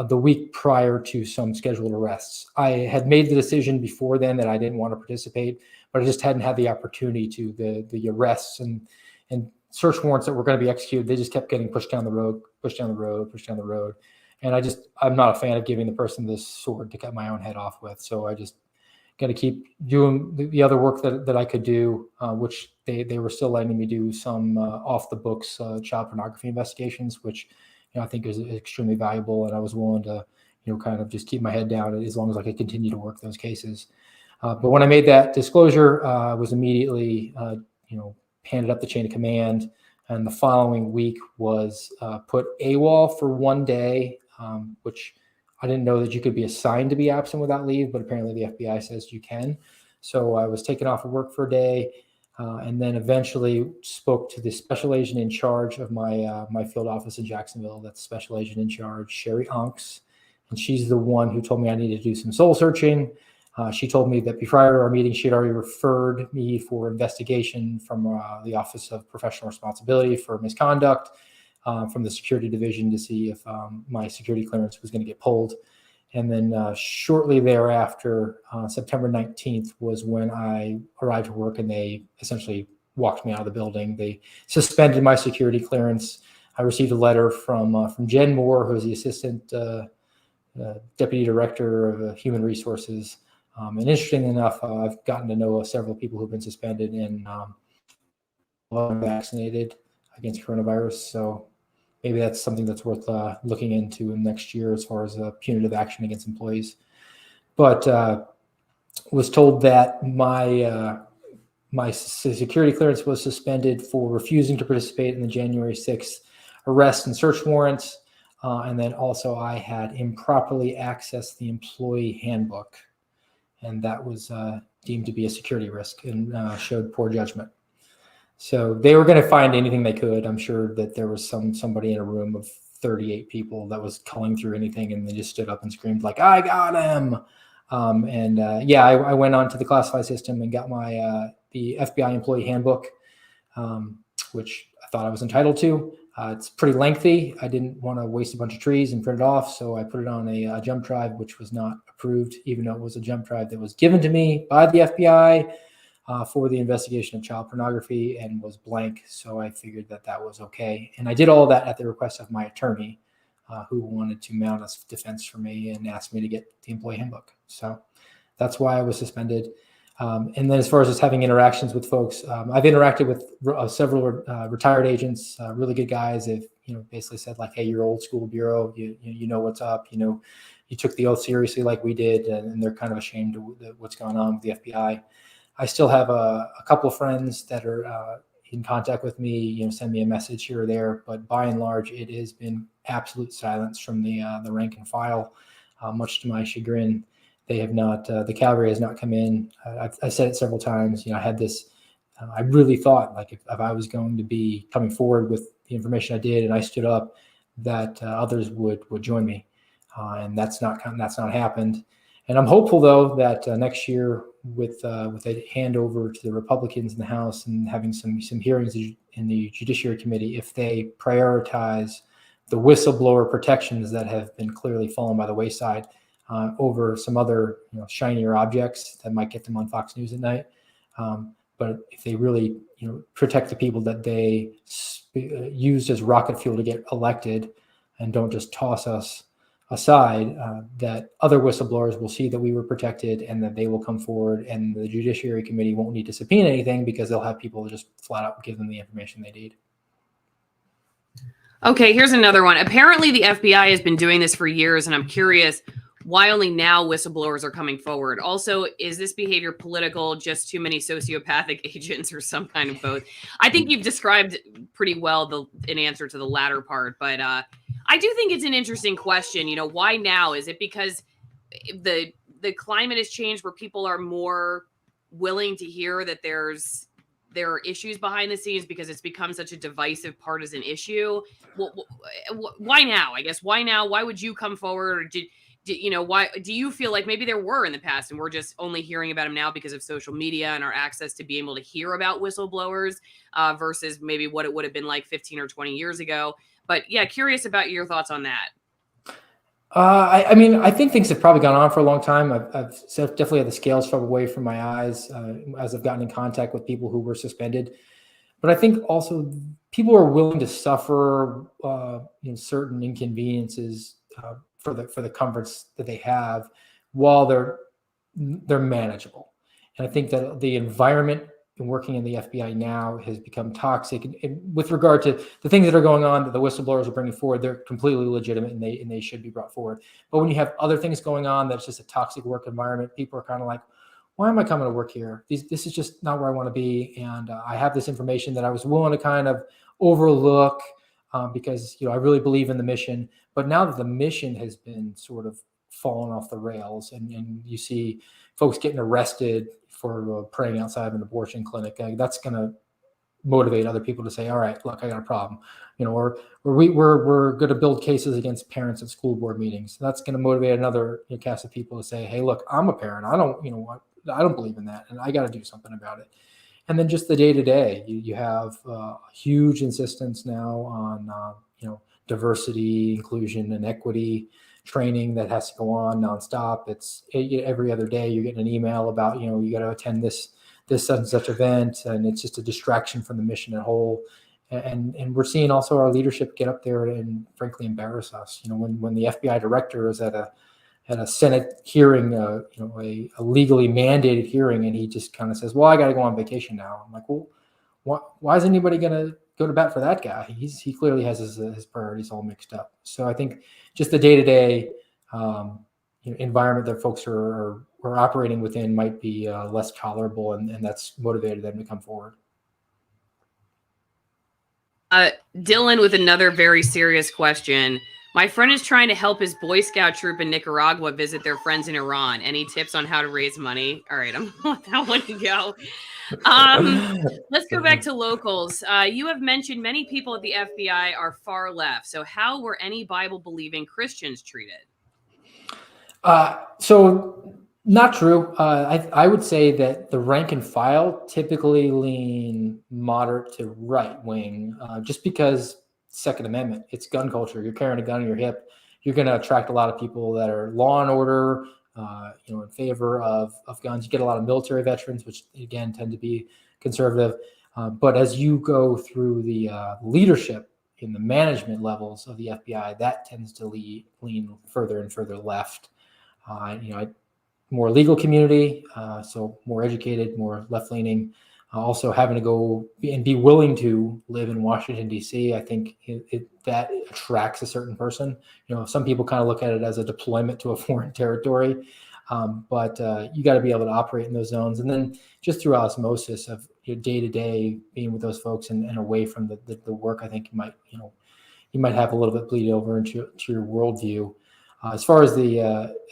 the week prior to some scheduled arrests. I had made the decision before then that I didn't want to participate, but I just hadn't had the opportunity to. The arrests and search warrants that were going to be executed, they just kept getting pushed down the road. And I'm not a fan of giving the person this sword to cut my own head off with. So I just got to keep doing the other work that I could do, which they were still letting me do some off the books child pornography investigations, which I think is extremely valuable. And I was willing to kind of just keep my head down as long as I could continue to work those cases. But when I made that disclosure, I was immediately handed up the chain of command, and the following week was put AWOL for 1 day, which I didn't know that you could be assigned to be absent without leave, but apparently the FBI says you can. So I was taken off of work for a day, and then eventually spoke to the special agent in charge of my field office in Jacksonville. That's special agent in charge, Sherry Unks, and she's the one who told me I needed to do some soul searching. She told me that prior to our meeting, she had already referred me for investigation from the Office of Professional Responsibility for misconduct from the security division to see if my security clearance was going to get pulled. And then shortly thereafter, September 19th was when I arrived at work, and they essentially walked me out of the building. They suspended my security clearance. I received a letter from Jen Moore, who is the Assistant Deputy Director of Human Resources. And interestingly enough, I've gotten to know several people who've been suspended and vaccinated against coronavirus. So maybe that's something that's worth looking into next year as far as punitive action against employees. But was told that my security clearance was suspended for refusing to participate in the January 6th arrest and search warrants. And then also I had improperly accessed the employee handbook, and that was deemed to be a security risk and showed poor judgment. So they were going to find anything they could. I'm sure that there was somebody in a room of 38 people that was culling through anything, and they just stood up and screamed like, "I got him!" I went on to the classified system and got my the FBI employee handbook, which I thought I was entitled to. It's pretty lengthy. I didn't want to waste a bunch of trees and print it off, so I put it on a jump drive, which was not approved, even though it was a jump drive that was given to me by the FBI for the investigation of child pornography, and was blank. So I figured that was okay. And I did all that at the request of my attorney, who wanted to mount a defense for me and asked me to get the employee handbook. So that's why I was suspended. And then as far as just having interactions with folks, I've interacted with several retired agents, really good guys. They've basically said like, "Hey, you're old school bureau. You know what's up. You took the oath seriously like we did," and they're kind of ashamed of what's going on with the FBI. I still have a couple of friends that are in contact with me, send me a message here or there, but by and large, it has been absolute silence from the rank and file, much to my chagrin. They have not, the cavalry has not come in. I said it several times. I had this, I really thought like if I was going to be coming forward with the information I did and I stood up, that others would join me. And that's not happened. And I'm hopeful though that next year with a handover to the Republicans in the House and having some hearings in the Judiciary Committee, if they prioritize the whistleblower protections that have been clearly fallen by the wayside, over some other shinier objects that might get them on Fox News at night. But if they really protect the people that they used as rocket fuel to get elected, and don't just toss us aside, that other whistleblowers will see that we were protected and that they will come forward, and the Judiciary Committee won't need to subpoena anything because they'll have people just flat out give them the information they need. Okay, here's another one. Apparently the FBI has been doing this for years, and I'm curious why only now whistleblowers are coming forward. Also, is this behavior political, just too many sociopathic agents, or some kind of both? I think you've described pretty well in answer to the latter part, but I do think it's an interesting question. You know, why now? Is it because the climate has changed where people are more willing to hear that there are issues behind the scenes because it's become such a divisive partisan issue? Why now? I guess why now? Why would you come forward? Or why do you feel like maybe there were in the past and we're just only hearing about them now because of social media and our access to be able to hear about whistleblowers versus maybe what it would have been like 15 or 20 years ago? But yeah, curious about your thoughts on that. I mean, I think things have probably gone on for a long time. I've definitely had the scales fall away from my eyes as I've gotten in contact with people who were suspended. But I think also people are willing to suffer certain inconveniences for the comforts that they have while they're manageable. And I think that the environment in working in the FBI now has become toxic. And with regard to the things that are going on that the whistleblowers are bringing forward, they're completely legitimate and they should be brought forward. But when you have other things going on that's just a toxic work environment, people are kind of like, why am I coming to work here? This is just not where I want to be. And I have this information that I was willing to kind of overlook because I really believe in the mission. But now that the mission has been sort of fallen off the rails, and you see folks getting arrested for praying outside of an abortion clinic, that's going to motivate other people to say, all right, look, I got a problem, or we're going to build cases against parents at school board meetings. That's going to motivate another cast of people to say, hey, look, I'm a parent. I don't believe in that, and I got to do something about it. And then just the day-to-day, you have huge insistence now on diversity, inclusion, and equity training that has to go on nonstop. It's every other day you're getting an email about you got to attend this such and such event, and it's just a distraction from the mission at whole. And we're seeing also our leadership get up there and frankly embarrass us. When the FBI director is at a Senate hearing, a legally mandated hearing, and he just kind of says, well, I got to go on vacation now. I'm like, well, why is anybody going to go to bat for that guy? He clearly has his priorities all mixed up. So I think just the day-to-day environment that folks are operating within might be less tolerable, and that's motivated them to come forward. Dylan with another very serious question. My friend is trying to help his Boy Scout troop in Nicaragua visit their friends in Iran. Any tips on how to raise money? All right, I'm going to let that one go. Let's go back to locals. You have mentioned many people at the FBI are far left. So how were any Bible-believing Christians treated? So not true. I would say that the rank and file typically lean moderate to right wing, just because Second Amendment, it's gun culture. You're carrying a gun in your hip. You're going to attract a lot of people that are law and order, in favor of guns. You get a lot of military veterans, which again tend to be conservative. But as you go through the leadership in the management levels of the FBI, that tends to lean further and further left. More legal community, so more educated, more left-leaning. Also having to go and be willing to live in Washington, D.C., I think that attracts a certain person. Some people kind of look at it as a deployment to a foreign territory, but you got to be able to operate in those zones. And then just through osmosis of day-to-day being with those folks and away from the work, I think you might have a little bit bleed over into your worldview. As far as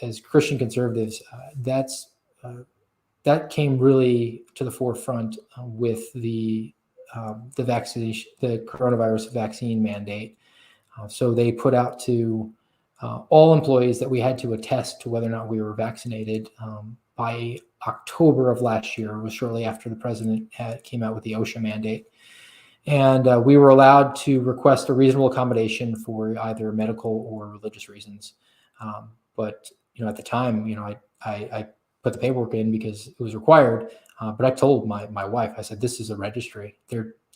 as Christian conservatives, that came really to the forefront with the vaccination, the coronavirus vaccine mandate. So they put out to all employees that we had to attest to whether or not we were vaccinated by October of last year. It was shortly after the president came out with the OSHA mandate. And we were allowed to request a reasonable accommodation for either medical or religious reasons. But at the time, I put the paperwork in because it was required. But I told my wife, I said, this is a registry.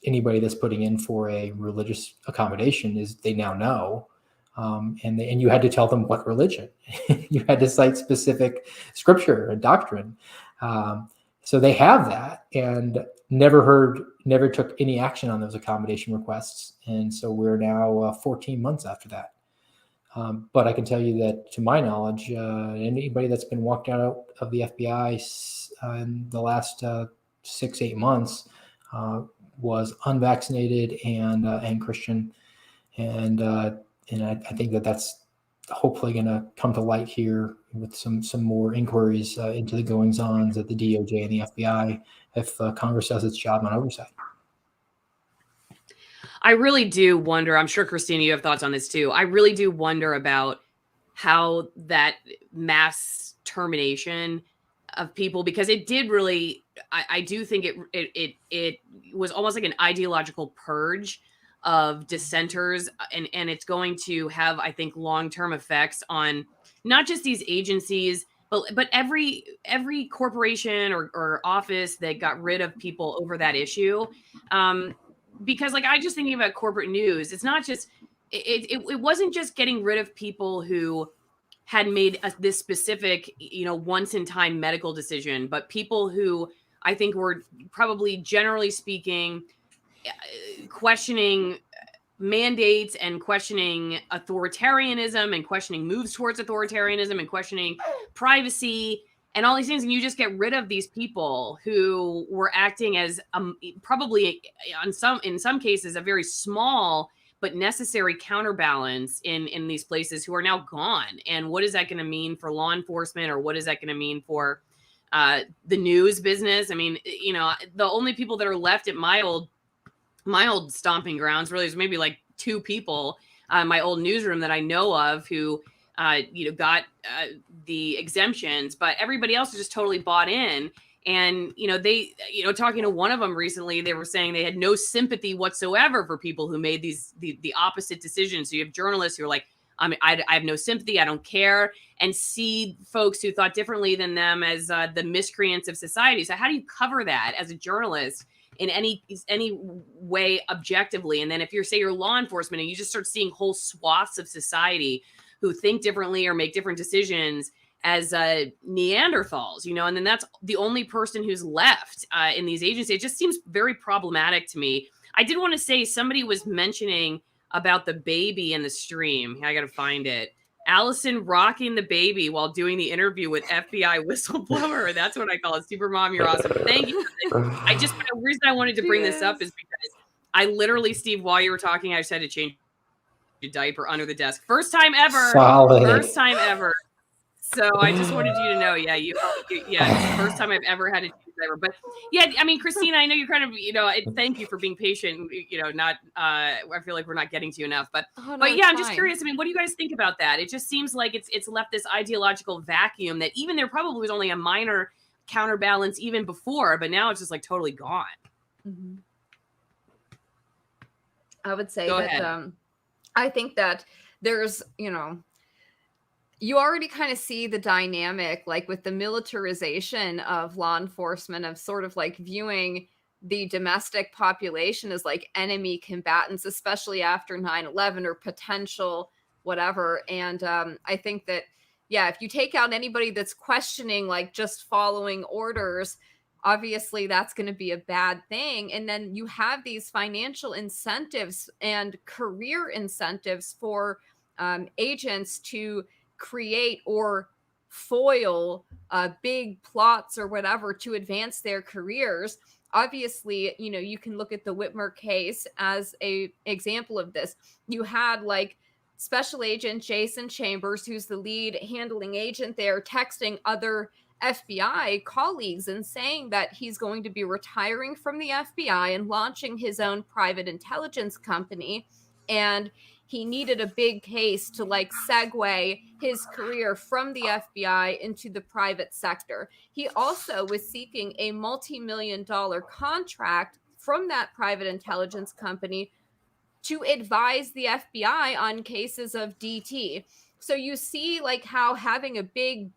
Anybody that's putting in for a religious accommodation they now know And you had to tell them what religion. You had to cite specific scripture and doctrine. So they have that, and never took any action on those accommodation requests. And so we're now 14 months after that. But I can tell you that, to my knowledge, anybody that's been walked out of the FBI in the last 6-8 months was unvaccinated and Christian, and I think that's hopefully going to come to light here with some more inquiries into the goings-ons at the DOJ and the FBI if Congress does its job on oversight. I really do wonder, I'm sure, Christina, you have thoughts on this too. I really do wonder about how that mass termination of people, because it did really, I do think it was almost like an ideological purge of dissenters, and it's going to have, I think, long-term effects on not just these agencies, but every corporation or office that got rid of people over that issue. Because, like, I just thinking about corporate news, it's not just, it wasn't just getting rid of people who had made this specific, once in time medical decision, but people who I think were probably, generally speaking, questioning mandates and questioning authoritarianism and questioning moves towards authoritarianism and questioning privacy and all these things. And you just get rid of these people who were acting as probably in some cases a very small but necessary counterbalance in these places, who are now gone. And what is that going to mean for law enforcement, or what is that going to mean for the news business? I mean, the only people that are left at my old stomping grounds, really, there's maybe like 2 people, my old newsroom that I know of, who got the exemptions, but everybody else is just totally bought in. And, they, talking to one of them recently, they were saying they had no sympathy whatsoever for people who made the opposite decisions. So you have journalists who are like, I have no sympathy, I don't care, and see folks who thought differently than them as the miscreants of society. So how do you cover that as a journalist in any way objectively? And then if you're law enforcement and you just start seeing whole swaths of society who think differently or make different decisions as Neanderthals, and then that's the only person who's left in these agencies. It just seems very problematic to me. I did want to say, somebody was mentioning about the baby in the stream. I got to find it. Allison rocking the baby while doing the interview with FBI whistleblower. That's what I call it. Super Mom, you're awesome. Thank you. The reason I wanted to bring this up is because I literally, Steve, while you were talking, I just had to change your diaper under the desk. First time ever. Solid. First time ever. So I just wanted you to know, first time I've ever had to change diaper. But yeah, I mean, Christina, I know you're kind of, thank you for being patient. Not, I feel like we're not getting to you enough, but yeah, I'm just curious. I mean, what do you guys think about that? It just seems like it's left this ideological vacuum that even there probably was only a minor counterbalance even before, but now it's just like totally gone. Mm-hmm. I would say Go that ahead. I think that there's, you already kind of see the dynamic, like with the militarization of law enforcement, of sort of like viewing the domestic population as like enemy combatants, especially after 9/11 or potential whatever. And I think that, if you take out anybody that's questioning, like just following orders, obviously that's going to be a bad thing. And then you have these financial incentives and career incentives for agents to create or foil big plots or whatever to advance their careers. Obviously, you can look at the Whitmer case as a example of this. You had like Special Agent Jason Chambers, who's the lead handling agent there, texting other FBI colleagues and saying that he's going to be retiring from the FBI and launching his own private intelligence company. And he needed a big case to like segue his career from the FBI into the private sector. He also was seeking a multi-million-dollar contract from that private intelligence company to advise the FBI on cases of DT. So you see like how having a big,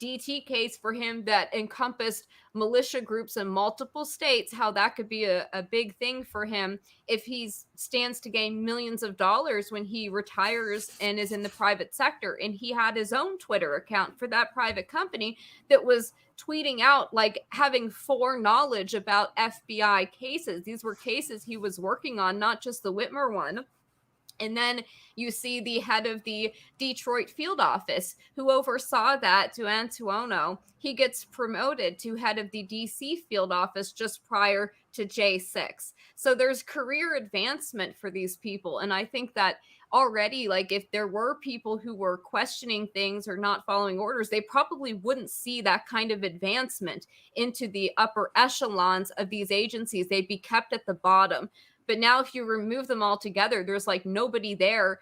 DT case for him that encompassed militia groups in multiple states, how that could be a big thing for him if he stands to gain millions of dollars when he retires and is in the private sector. And he had his own Twitter account for that private company that was tweeting out, like, having foreknowledge about FBI cases. These were cases he was working on, not just the Whitmer one. And then you see the head of the Detroit field office who oversaw that, to Antuono. He gets promoted to head of the DC field office just prior to J6. So there's career advancement for these people. And I think that already, like, if there were people who were questioning things or not following orders, they probably wouldn't see that kind of advancement into the upper echelons of these agencies. They'd be kept at the bottom. But now if you remove them all together, there's like nobody there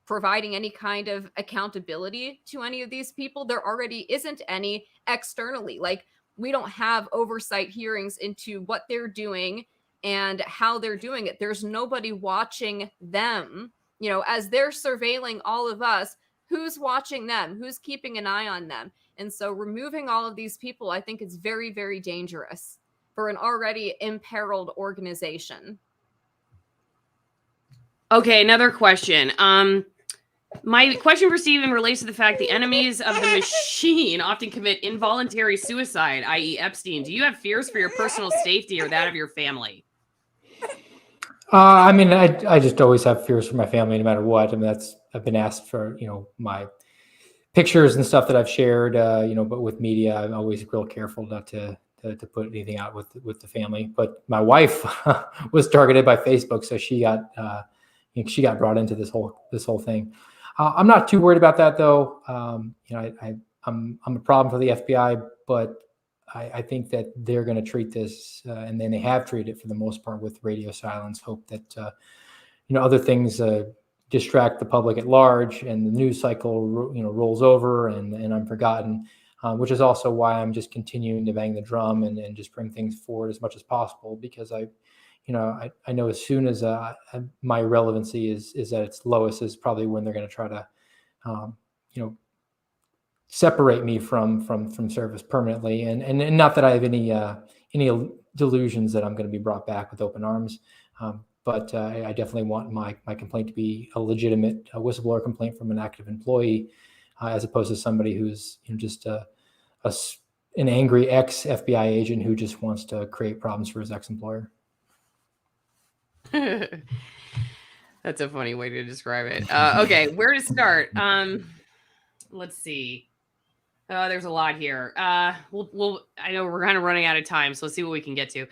providing any kind of accountability to any of these people. There already isn't any externally. Like, we don't have oversight hearings into what they're doing and how they're doing it. There's nobody watching them. You know, as they're surveilling all of us, who's watching them? Who's keeping an eye on them? And so removing all of these people, I think, is very, very dangerous for an already imperiled organization. Okay, another question. My question for Stephen relates to the fact the enemies of the machine often commit involuntary suicide, i.e. Epstein. Do you have fears for your personal safety or that of your family? I mean, I just always have fears for my family no matter what. I mean, I've been asked for, my pictures and stuff that I've shared, but with media, I'm always real careful not to put anything out with the family. But my wife was targeted by Facebook, so she got brought into this whole thing. I'm not too worried about that, though. I'm a problem for the FBI, but I think that they're going to treat this, and then they have treated it for the most part with radio silence. Hope that other things distract the public at large, and the news cycle rolls over, and I'm forgotten. Which is also why I'm just continuing to bang the drum and just bring things forward as much as possible, because I know as soon as my relevancy is at its lowest is probably when they're going to try to, separate me from service permanently. And not that I have any delusions that I'm going to be brought back with open arms. But I definitely want my complaint to be a legitimate whistleblower complaint from an active employee, as opposed to somebody who's just an angry ex-FBI agent who just wants to create problems for his ex-employer. That's a funny way to describe it. Okay, where to start? Let's see. There's a lot here. We'll I know we're kind of running out of time, so let's see what we can get to.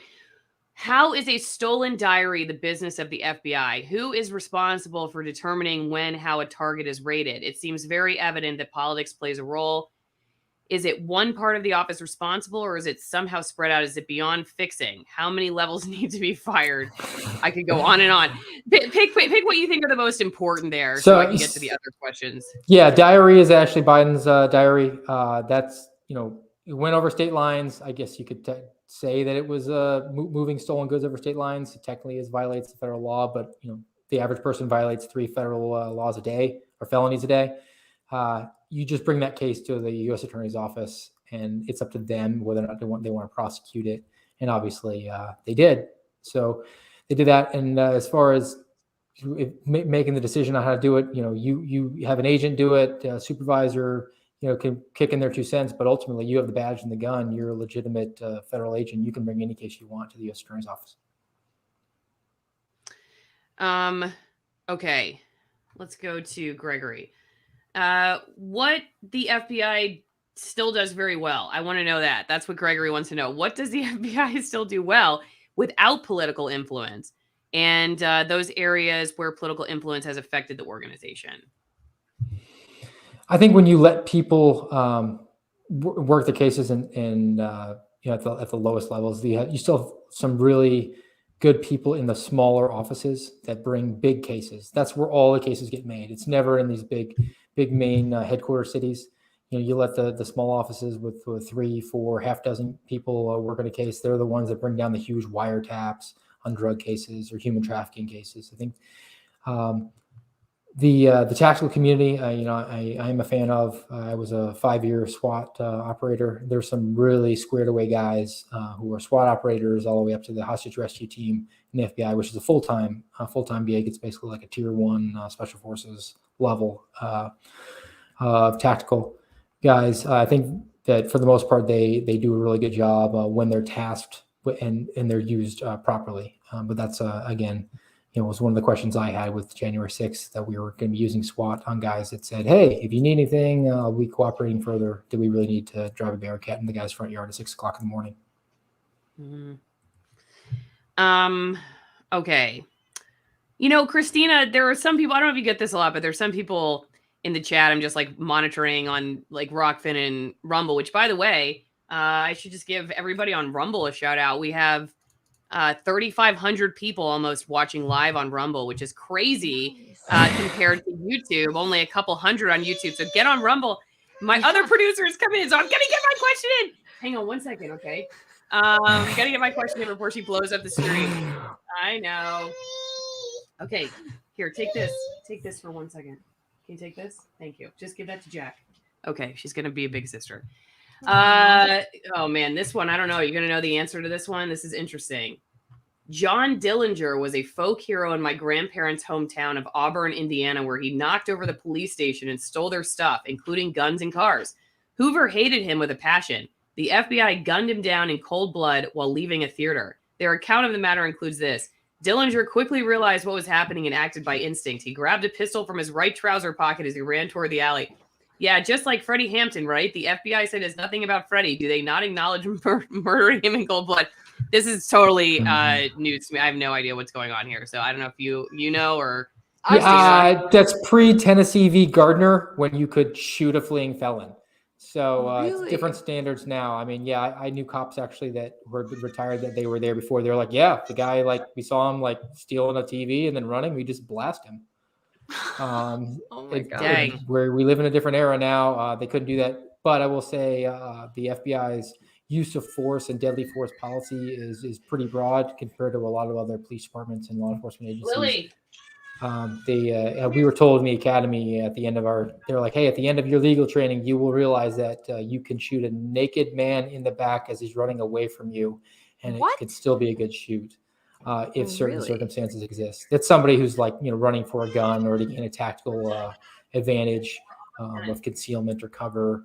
How is a stolen diary the business of the FBI? Who is responsible for determining when, how a target is rated? It seems very evident that politics plays a role. Is it one part of the office responsible, or is it somehow spread out? Is it beyond fixing? How many levels need to be fired? I could go on and on. Pick what you think are the most important there, so I can get to the other questions. Yeah, diary is Ashley Biden's diary. That's, it went over state lines. I guess you could say that it was moving stolen goods over state lines. It technically violates the federal law, but the average person violates 3 federal laws a day, or felonies a day. You just bring that case to the U.S. Attorney's Office, and it's up to them whether or not they want to prosecute it. And obviously, they did. So they did that. And as far as making the decision on how to do it, you have an agent do it, a supervisor, can kick in their 2 cents, but ultimately you have the badge and the gun. You're a legitimate federal agent. You can bring any case you want to the U.S. Attorney's Office. Okay, let's go to Gregory. What the FBI still does very well. I want to know that. That's what Gregory wants to know. What does the FBI still do well without political influence, and those areas where political influence has affected the organization? I think when you let people work the cases and at the lowest levels, you still have some really good people in the smaller offices that bring big cases. That's where all the cases get made. It's never in these big main headquarters cities. You let the small offices with 3, 4, half dozen people work on a case. They're the ones that bring down the huge wiretaps on drug cases or human trafficking cases. I think The tactical community, I am a fan of. I was a 5-year SWAT operator. There's some really squared away guys who are SWAT operators all the way up to the hostage rescue team in the FBI, which is a full-time BA. It's basically like a tier 1 special forces level of tactical guys. I think that for the most part, they do a really good job when they're tasked and they're used properly. But that's again, was one of the questions I had with January 6th, that we were going to be using SWAT on guys that said, hey, if you need anything, I'll be cooperating further. Do we really need to drive a Bearcat in the guy's front yard at 6 o'clock in the morning? Okay. Christina, there are some people, I don't know if you get this a lot, but there's some people in the chat I'm just like monitoring on like ROKFIN and Rumble, which by the way, I should just give everybody on Rumble a shout out. We have 3,500 people almost watching live on Rumble, which is crazy compared to YouTube. Only a couple hundred on YouTube. So get on Rumble. My other producer is coming in, so I'm gonna get my question in. Hang on one second, okay? Gotta get my question in before she blows up the stream. I know. Okay, here, take this. Take this for 1 second. Can you take this? Thank you. Just give that to Jack. Okay, she's gonna be a big sister. Oh man, this one, I don't know. You're going to know the answer to this one. This is interesting. John Dillinger was a folk hero in my grandparents' hometown of Auburn, Indiana, where he knocked over the police station and stole their stuff, including guns and cars. Hoover hated him with a passion. The FBI gunned him down in cold blood while leaving a theater. Their account of the matter includes this. Dillinger quickly realized what was happening and acted by instinct. He grabbed a pistol from his right trouser pocket as he ran toward the alley. Yeah, just like Freddie Hampton, right? The FBI said it's nothing about Freddie. Do they not acknowledge murdering him in cold blood? This is totally news to me. I have no idea what's going on here. So I don't know if you know or... that's pre-Tennessee v. Gardner, when you could shoot a fleeing felon. So Really? It's different standards now. I mean, yeah, I knew cops actually that were retired that they were there before. They were like, yeah, the guy, like, we saw him like stealing a TV and then running. We just blast him. Oh my God. Dang. Where we live in a different era now, they couldn't do that. But I will say the FBI's use of force and deadly force policy is pretty broad compared to a lot of other police departments and law enforcement agencies. Lily. We were told in the academy at the end of they're like, hey, at the end of your legal training, you will realize that you can shoot a naked man in the back as he's running away from you, and What? it could still be a good shoot. If certain Really? circumstances exist. That's somebody who's like, running for a gun or to gain a tactical advantage of concealment or cover,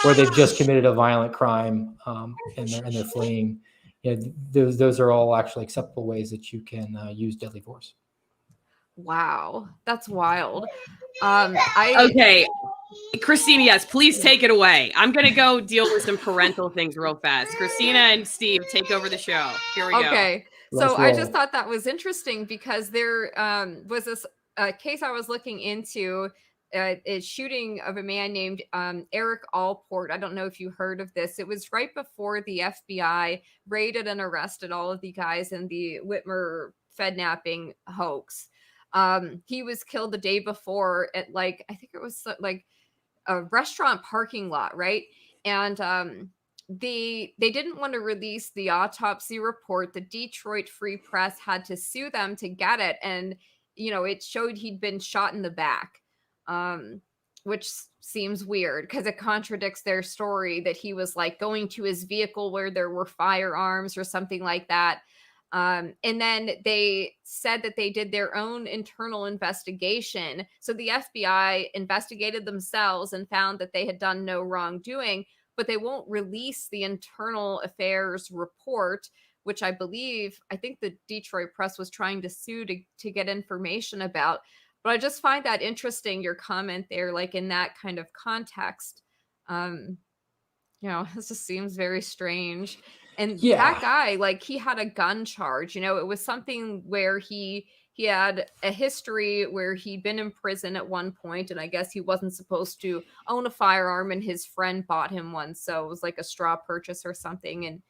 or they've just committed a violent crime and they're fleeing. Those are all actually acceptable ways that you can use deadly force. Wow, that's wild. Okay. Christina, yes, please take it away. I'm going to go deal with some parental things real fast. Christina and Steve, take over the show. Here we go. Okay. Let's So I roll. just thought that was interesting because there was this case I was looking into, a shooting of a man named Eric Allport. I don't know if you heard of this. It was right before the FBI raided and arrested all of the guys in the Whitmer Fednapping hoax. He was killed the day before at I think it was like a restaurant parking lot, right? And they didn't want to release the autopsy report. The Detroit Free Press had to sue them to get it, and it showed he'd been shot in the back, which seems weird because it contradicts their story that he was like going to his vehicle where there were firearms or something like that. And then they said that they did their own internal investigation. So the FBI investigated themselves and found that they had done no wrongdoing, but they won't release the internal affairs report, which I think the Detroit Press was trying to sue to get information about. But I just find that interesting, your comment there, like in that kind of context. This just seems very strange. And that guy, he had a gun charge. It was something where he had a history where he'd been in prison at one point, and I guess he wasn't supposed to own a firearm, and his friend bought him one. So it was like a straw purchase or something. And,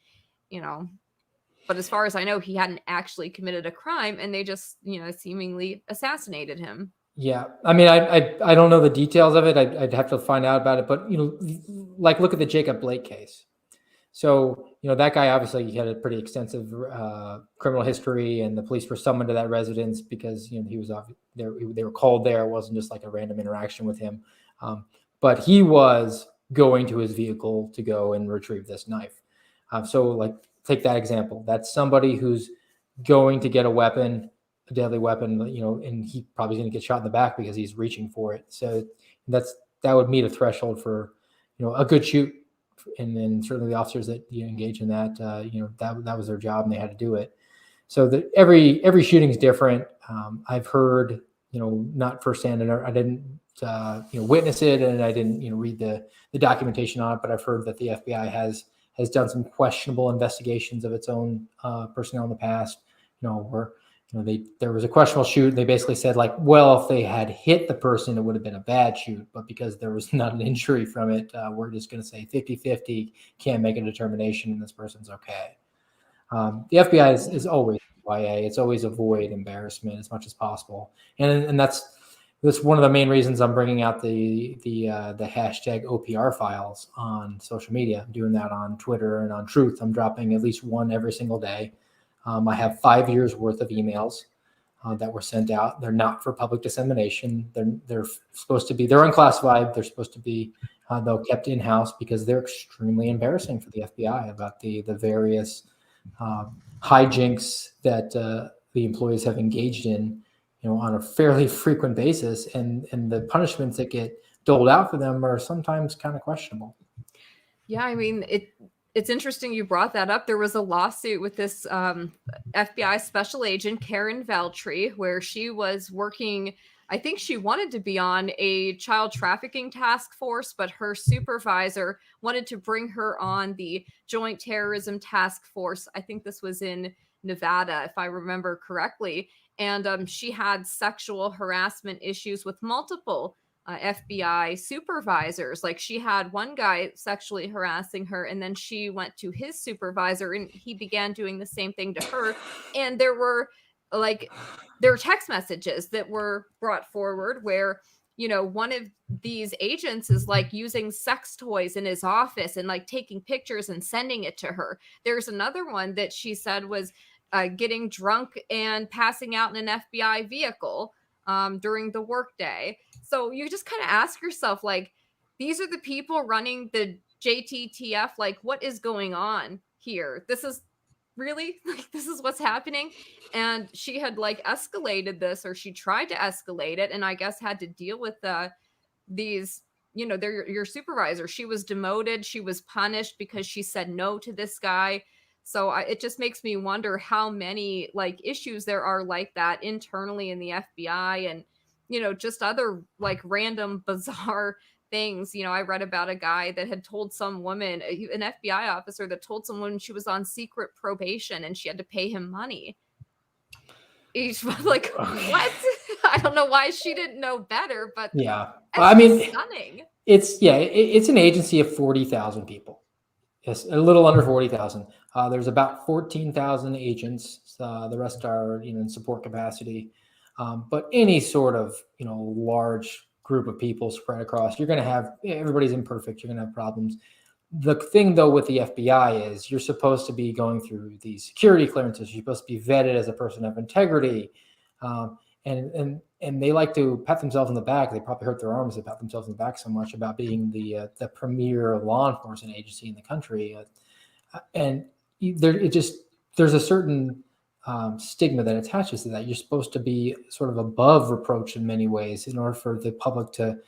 but as far as I know, he hadn't actually committed a crime, and they just, seemingly assassinated him. Yeah. I mean, I don't know the details of it. I'd have to find out about it. But, look at the Jacob Blake case. So, that guy obviously he had a pretty extensive criminal history, and the police were summoned to that residence because he was there. They were called there. It wasn't just like a random interaction with him, but he was going to his vehicle to go and retrieve this knife. So like take that example. That's somebody who's going to get a weapon, a deadly weapon, and he probably going to get shot in the back because he's reaching for it. So that would meet a threshold for a good shoot. And then certainly the officers that engage in that, that was their job and they had to do it. So that every shooting is different. I've heard, not firsthand, and I didn't, witness it, and I didn't, read the documentation on it, but I've heard that the FBI has done some questionable investigations of its own personnel in the past, where there was a questionable shoot. And they basically said like, well, if they had hit the person, it would have been a bad shoot. But because there was not an injury from it, we're just going to say 50-50, can't make a determination, and this person's okay. The FBI is always YA. It's always avoid embarrassment as much as possible. And that's one of the main reasons I'm bringing out the hashtag OPR files on social media. I'm doing that on Twitter and on Truth. I'm dropping at least one every single day. I have 5 years worth of emails that were sent out. They're not for public dissemination. They're supposed to be, they're unclassified. They're supposed to be though kept in-house because they're extremely embarrassing for the FBI about the various hijinks that the employees have engaged in, on a fairly frequent basis, and the punishments that get doled out for them are sometimes kind of questionable. Yeah, I mean, it's interesting you brought that up. There was a lawsuit with this FBI special agent, Karen Veltri, where she was working, I think she wanted to be on a child trafficking task force, but her supervisor wanted to bring her on the Joint Terrorism Task Force. I think this was in Nevada, if I remember correctly. And she had sexual harassment issues with multiple FBI supervisors. Like she had one guy sexually harassing her, and then she went to his supervisor and he began doing the same thing to her. And there were text messages that were brought forward where, one of these agents is like using sex toys in his office and like taking pictures and sending it to her. There's another one that she said was getting drunk and passing out in an FBI vehicle during the workday. So you just kind of ask yourself, like, these are the people running the JTTF. Like, what is going on here? This is really like, this is what's happening. And she had like escalated this, or she tried to escalate it, and I guess had to deal with these, they're your supervisor. She was demoted. She was punished because she said no to this guy. So it just makes me wonder how many like issues there are like that internally in the FBI, and just other like random bizarre things. I read about a guy that had told some woman, an FBI officer that told some woman she was on secret probation and she had to pay him money. He's like, what? I don't know why she didn't know better, but yeah, I mean, stunning. It's an agency of 40,000 people. Yes, a little under 40,000. There's about 14,000 agents. The rest are, in support capacity. But any sort of, large group of people spread across, you're going to have, everybody's imperfect. You're going to have problems. The thing, though, with the FBI is you're supposed to be going through these security clearances. You're supposed to be vetted as a person of integrity. And they like to pat themselves on the back. They probably hurt their arms. They pat themselves on the back so much about being the premier law enforcement agency in the country. And there's a certain stigma that attaches to that. You're supposed to be sort of above reproach in many ways in order for the public to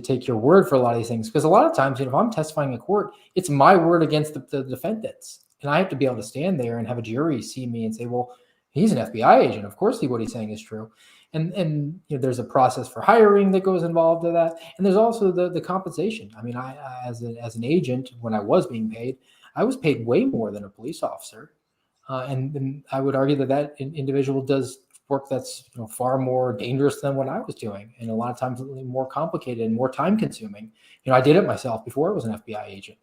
take your word for a lot of these things. Because a lot of times, if I'm testifying in court, it's my word against the defendants. And I have to be able to stand there and have a jury see me and say, well, he's an FBI agent. Of course, what he's saying is true. And there's a process for hiring that goes involved with that. And there's also the compensation. I mean, I as an agent, when I was being paid, I was paid way more than a police officer. And I would argue that individual does work that's far more dangerous than what I was doing, and a lot of times more complicated and more time consuming. I did it myself before I was an FBI agent.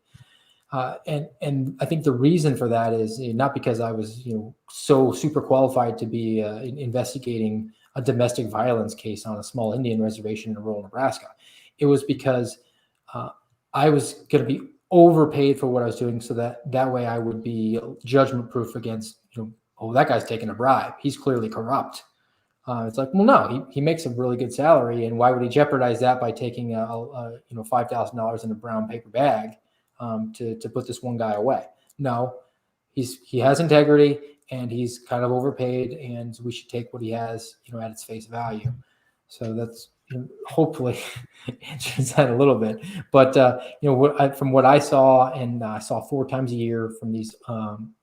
And I think the reason for that is not because I was so super qualified to be investigating a domestic violence case on a small Indian reservation in rural Nebraska. It was because I was going to be overpaid for what I was doing, so that way I would be judgment proof against, oh, that guy's taking a bribe. He's clearly corrupt. It's like, well, no, he makes a really good salary, and why would he jeopardize that by taking $5,000 in a brown paper bag to put this one guy away? No, he has integrity, and he's kind of overpaid, and we should take what he has, at its face value. So that's hopefully answers that a little bit. But from what I saw, and I saw 4 times a year from these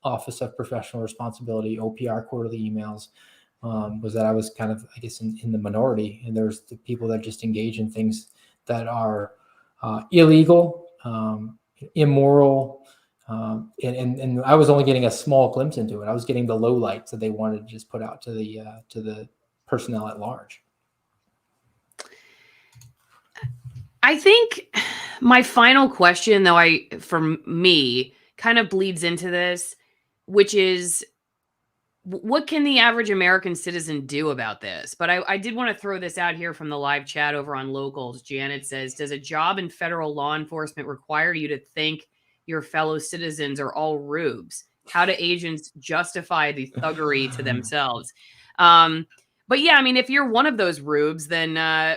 Office of Professional Responsibility (OPR) quarterly emails, was that I was kind of, I guess, in the minority, and there's the people that just engage in things that are illegal, immoral, and I was only getting a small glimpse into it. I was getting the lowlights that they wanted to just put out to the personnel at large. I think my final question, though, from me, kind of bleeds into this, which is, what can the average American citizen do about this? But I did want to throw this out here from the live chat over on Locals. Janet says, does a job in federal law enforcement require you to think your fellow citizens are all rubes? How do agents justify the thuggery to themselves? But yeah, I mean, if you're one of those rubes, then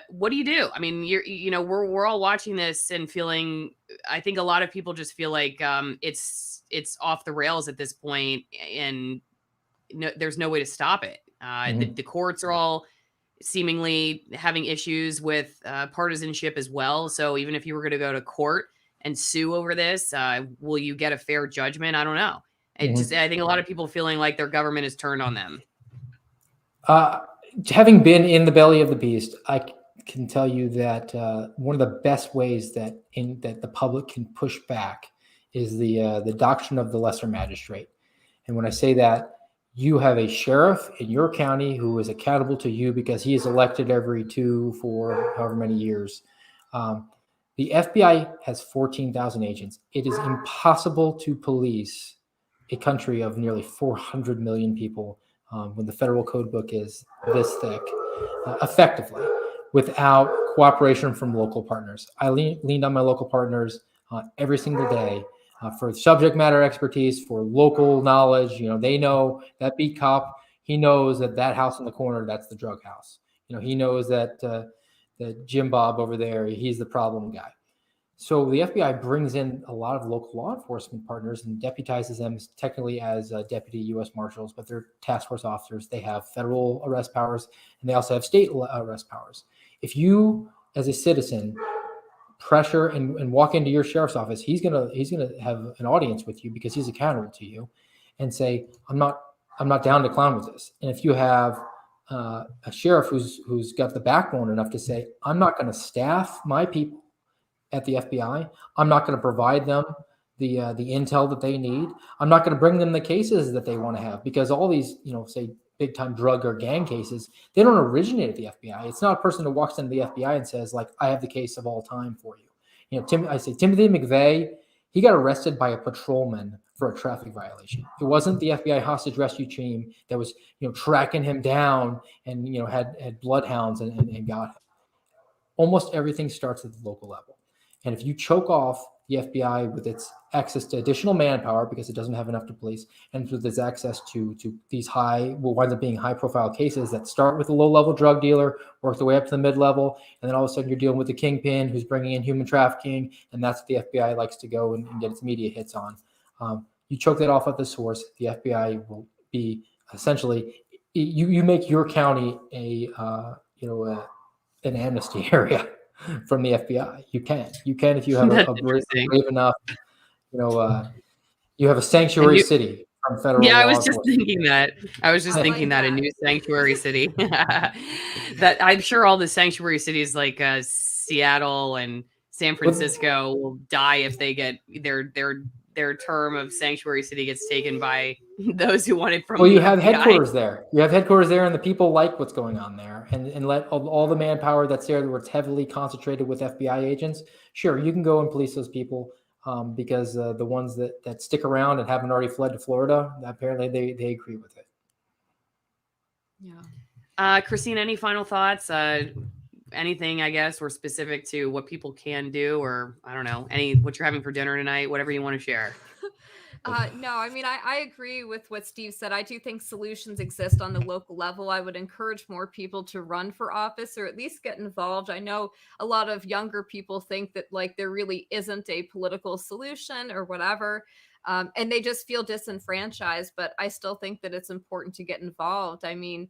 what do you do? I mean, we're all watching this and feeling, I think a lot of people just feel like it's off the rails at this point, and there's no way to stop it. The courts are all seemingly having issues with partisanship as well. So even if you were going to go to court and sue over this, will you get a fair judgment? I don't know. I think a lot of people feeling like their government is turned on them. Having been in the belly of the beast, I can tell you that one of the best ways that the public can push back is the doctrine of the lesser magistrate. And when I say that, you have a sheriff in your county who is accountable to you because he is elected every 2, 4, however many years. The FBI has 14,000 agents. It is impossible to police a country of nearly 400 million people when the federal code book is this thick, effectively, without cooperation from local partners. I leaned on my local partners every single day for subject matter expertise, for local knowledge. They know that beat cop. He knows that house in the corner, that's the drug house. He knows that Jim Bob over there, he's the problem guy. So the FBI brings in a lot of local law enforcement partners and deputizes them technically as deputy U.S. Marshals, but they're task force officers. They have federal arrest powers, and they also have state arrest powers. If you, as a citizen, pressure and walk into your sheriff's office, he's gonna have an audience with you because he's accountable to you, and say, I'm not down to clown with this. And if you have a sheriff who's got the backbone enough to say, I'm not going to staff my people at the FBI, I'm not going to provide them the intel that they need, I'm not going to bring them the cases that they want to have, because all these, say big time drug or gang cases, they don't originate at the FBI. It's not a person who walks into the FBI and says, like, I have the case of all time for you. Timothy McVeigh, he got arrested by a patrolman for a traffic violation. It wasn't the FBI hostage rescue team that was, tracking him down and, had bloodhounds and got him. Almost everything starts at the local level. And if you choke off the FBI with its access to additional manpower, because it doesn't have enough to police, and with its access to these will wind up being high-profile cases that start with a low-level drug dealer, work their way up to the mid-level, and then all of a sudden you're dealing with the kingpin who's bringing in human trafficking, and that's what the FBI likes to go and get its media hits on. You choke that off at the source, the FBI will be essentially, you make your county an amnesty area from the FBI. You can if you have a brave enough, you have a sanctuary city from federal law. I was just thinking that. A new sanctuary city. That I'm sure all the sanctuary cities like Seattle and San Francisco will die if they get their term of sanctuary city gets taken by those who want it from. Well, you have headquarters there. You have headquarters there, and the people like what's going on there, and let all the manpower that's there, where it's heavily concentrated with FBI agents. Sure, you can go and police those people, because the ones that stick around and haven't already fled to Florida, apparently they agree with it. Yeah. Christina, any final thoughts? anything, I guess, or specific to what people can do, or I don't know, what you're having for dinner tonight, whatever you want to share. No, I mean, I agree with what Steve said. I do think solutions exist on the local level. I would encourage more people to run for office or at least get involved. I know a lot of younger people think that like there really isn't a political solution or whatever. And they just feel disenfranchised, but I still think that it's important to get involved. I mean,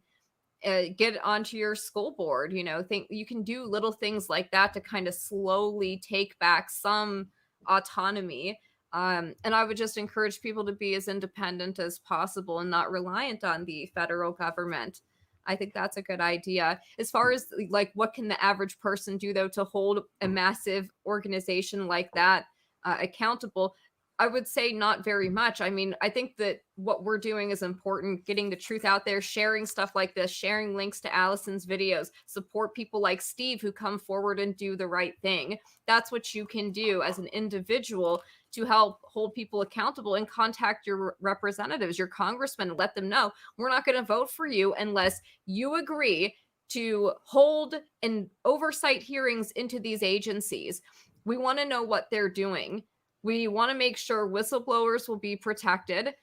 get onto your school board, think you can do little things like that to kind of slowly take back some autonomy. And I would just encourage people to be as independent as possible and not reliant on the federal government. I think that's a good idea. As far as like, what can the average person do though to hold a massive organization like that accountable? I would say not very much. I mean, I think that what we're doing is important, getting the truth out there, sharing stuff like this, sharing links to Allison's videos, support people like Steve who come forward and do the right thing. That's what you can do as an individual to help hold people accountable, and contact your representatives, your congressmen, and let them know we're not going to vote for you unless you agree to hold and oversight hearings into these agencies. We want to know what they're doing. We want to make sure whistleblowers will be protected.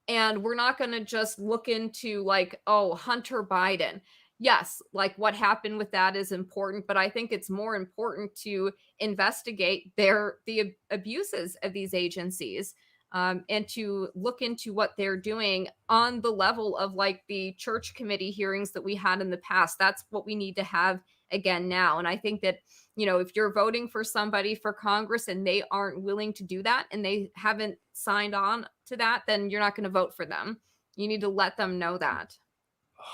And we're not going to just look into like, oh, Hunter Biden. Yes, like what happened with that is important, but I think it's more important to investigate the abuses of these agencies, and to look into what they're doing on the level of like the church committee hearings that we had in the past. That's what we need to have again now. And I think that, if you're voting for somebody for Congress and they aren't willing to do that and they haven't signed on to that, then you're not going to vote for them. You need to let them know that.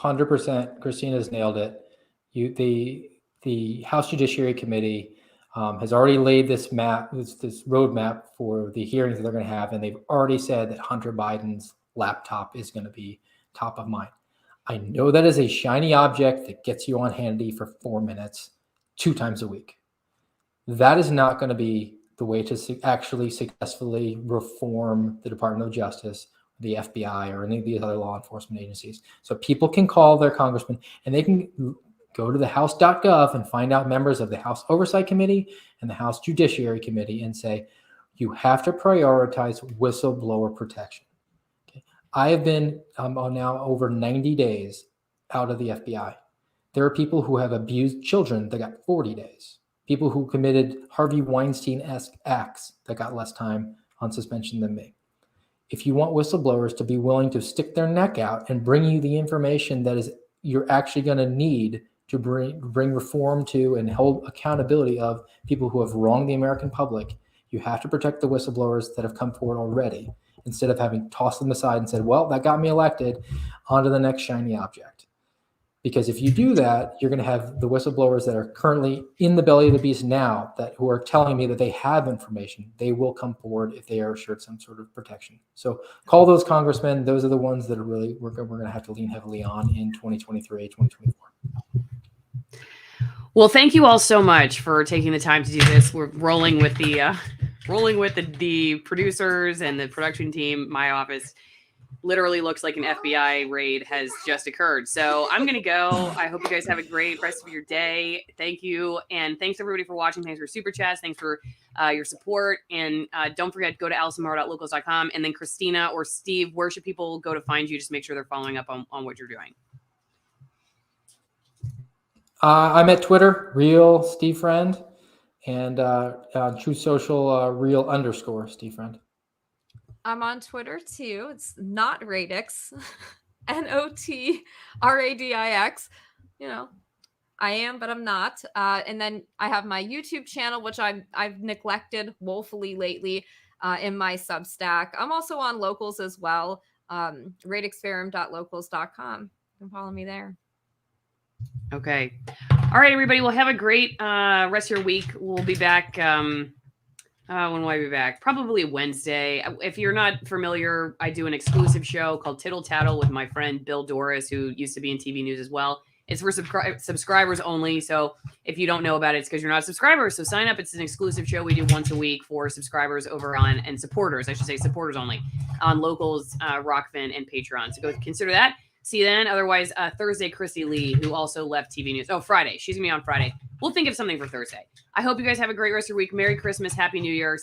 100%. Christina's nailed it. The House Judiciary Committee has already laid this roadmap for the hearings that they're going to have, and they've already said that Hunter Biden's laptop is going to be top of mind. I know that is a shiny object that gets you on Hannity for 4 minutes, 2 times a week. That is not going to be the way to actually successfully reform the Department of Justice, the FBI, or any of these other law enforcement agencies. So people can call their congressman, and they can go to the house.gov and find out members of the House Oversight Committee and the House Judiciary Committee and say, you have to prioritize whistleblower protection. Okay. I have been on now over 90 days out of the FBI. There are people who have abused children that got 40 days. People who committed Harvey Weinstein-esque acts that got less time on suspension than me. If you want whistleblowers to be willing to stick their neck out and bring you the information that is you're actually going to need to bring reform to and hold accountability of people who have wronged the American public, you have to protect the whistleblowers that have come forward already, instead of having tossed them aside and said, well, that got me elected, on to the next shiny object. Because if you do that, you're going to have the whistleblowers that are currently in the belly of the beast now, who are telling me that they have information. They will come forward if they are assured some sort of protection. So call those congressmen. Those are the ones that are really we're going to have to lean heavily on in 2023, 2024. Well, thank you all so much for taking the time to do this. We're rolling with the producers and the production team. My office literally looks like an FBI raid has just occurred. So I'm going to go. I hope you guys have a great rest of your day. Thank you. And thanks everybody for watching. Thanks for super chats. Thanks for your support. And don't forget, go to AllisonMorrow.locals.com. And then Christina or Steve, where should people go to find you? Just make sure they're following up on what you're doing. I'm at Twitter, real Steve Friend, and True Social, real_Steve Friend. I'm on Twitter too. It's not Radix, NOTRADIX. I am, but I'm not. And then I have my YouTube channel, which I've neglected woefully lately, in my Substack. I'm also on Locals as well. radixverum.locals.com. You can follow me there. Okay. All right, everybody. Well, have a great rest of your week. We'll be back. When will I be back? Probably Wednesday. If you're not familiar, I do an exclusive show called Tittle Tattle with my friend Bill Doris, who used to be in TV news as well. It's for subscribers only. So if you don't know about it, it's because you're not a subscriber. So sign up. It's an exclusive show we do once a week for subscribers over on, and supporters, I should say, supporters only, on Locals, ROKFIN, and Patreon. So go consider that. See you then. Otherwise, Thursday, Christy Lee, who also left TV news. Oh, Friday. She's going to be on Friday. We'll think of something for Thursday. I hope you guys have a great rest of your week. Merry Christmas. Happy New Year.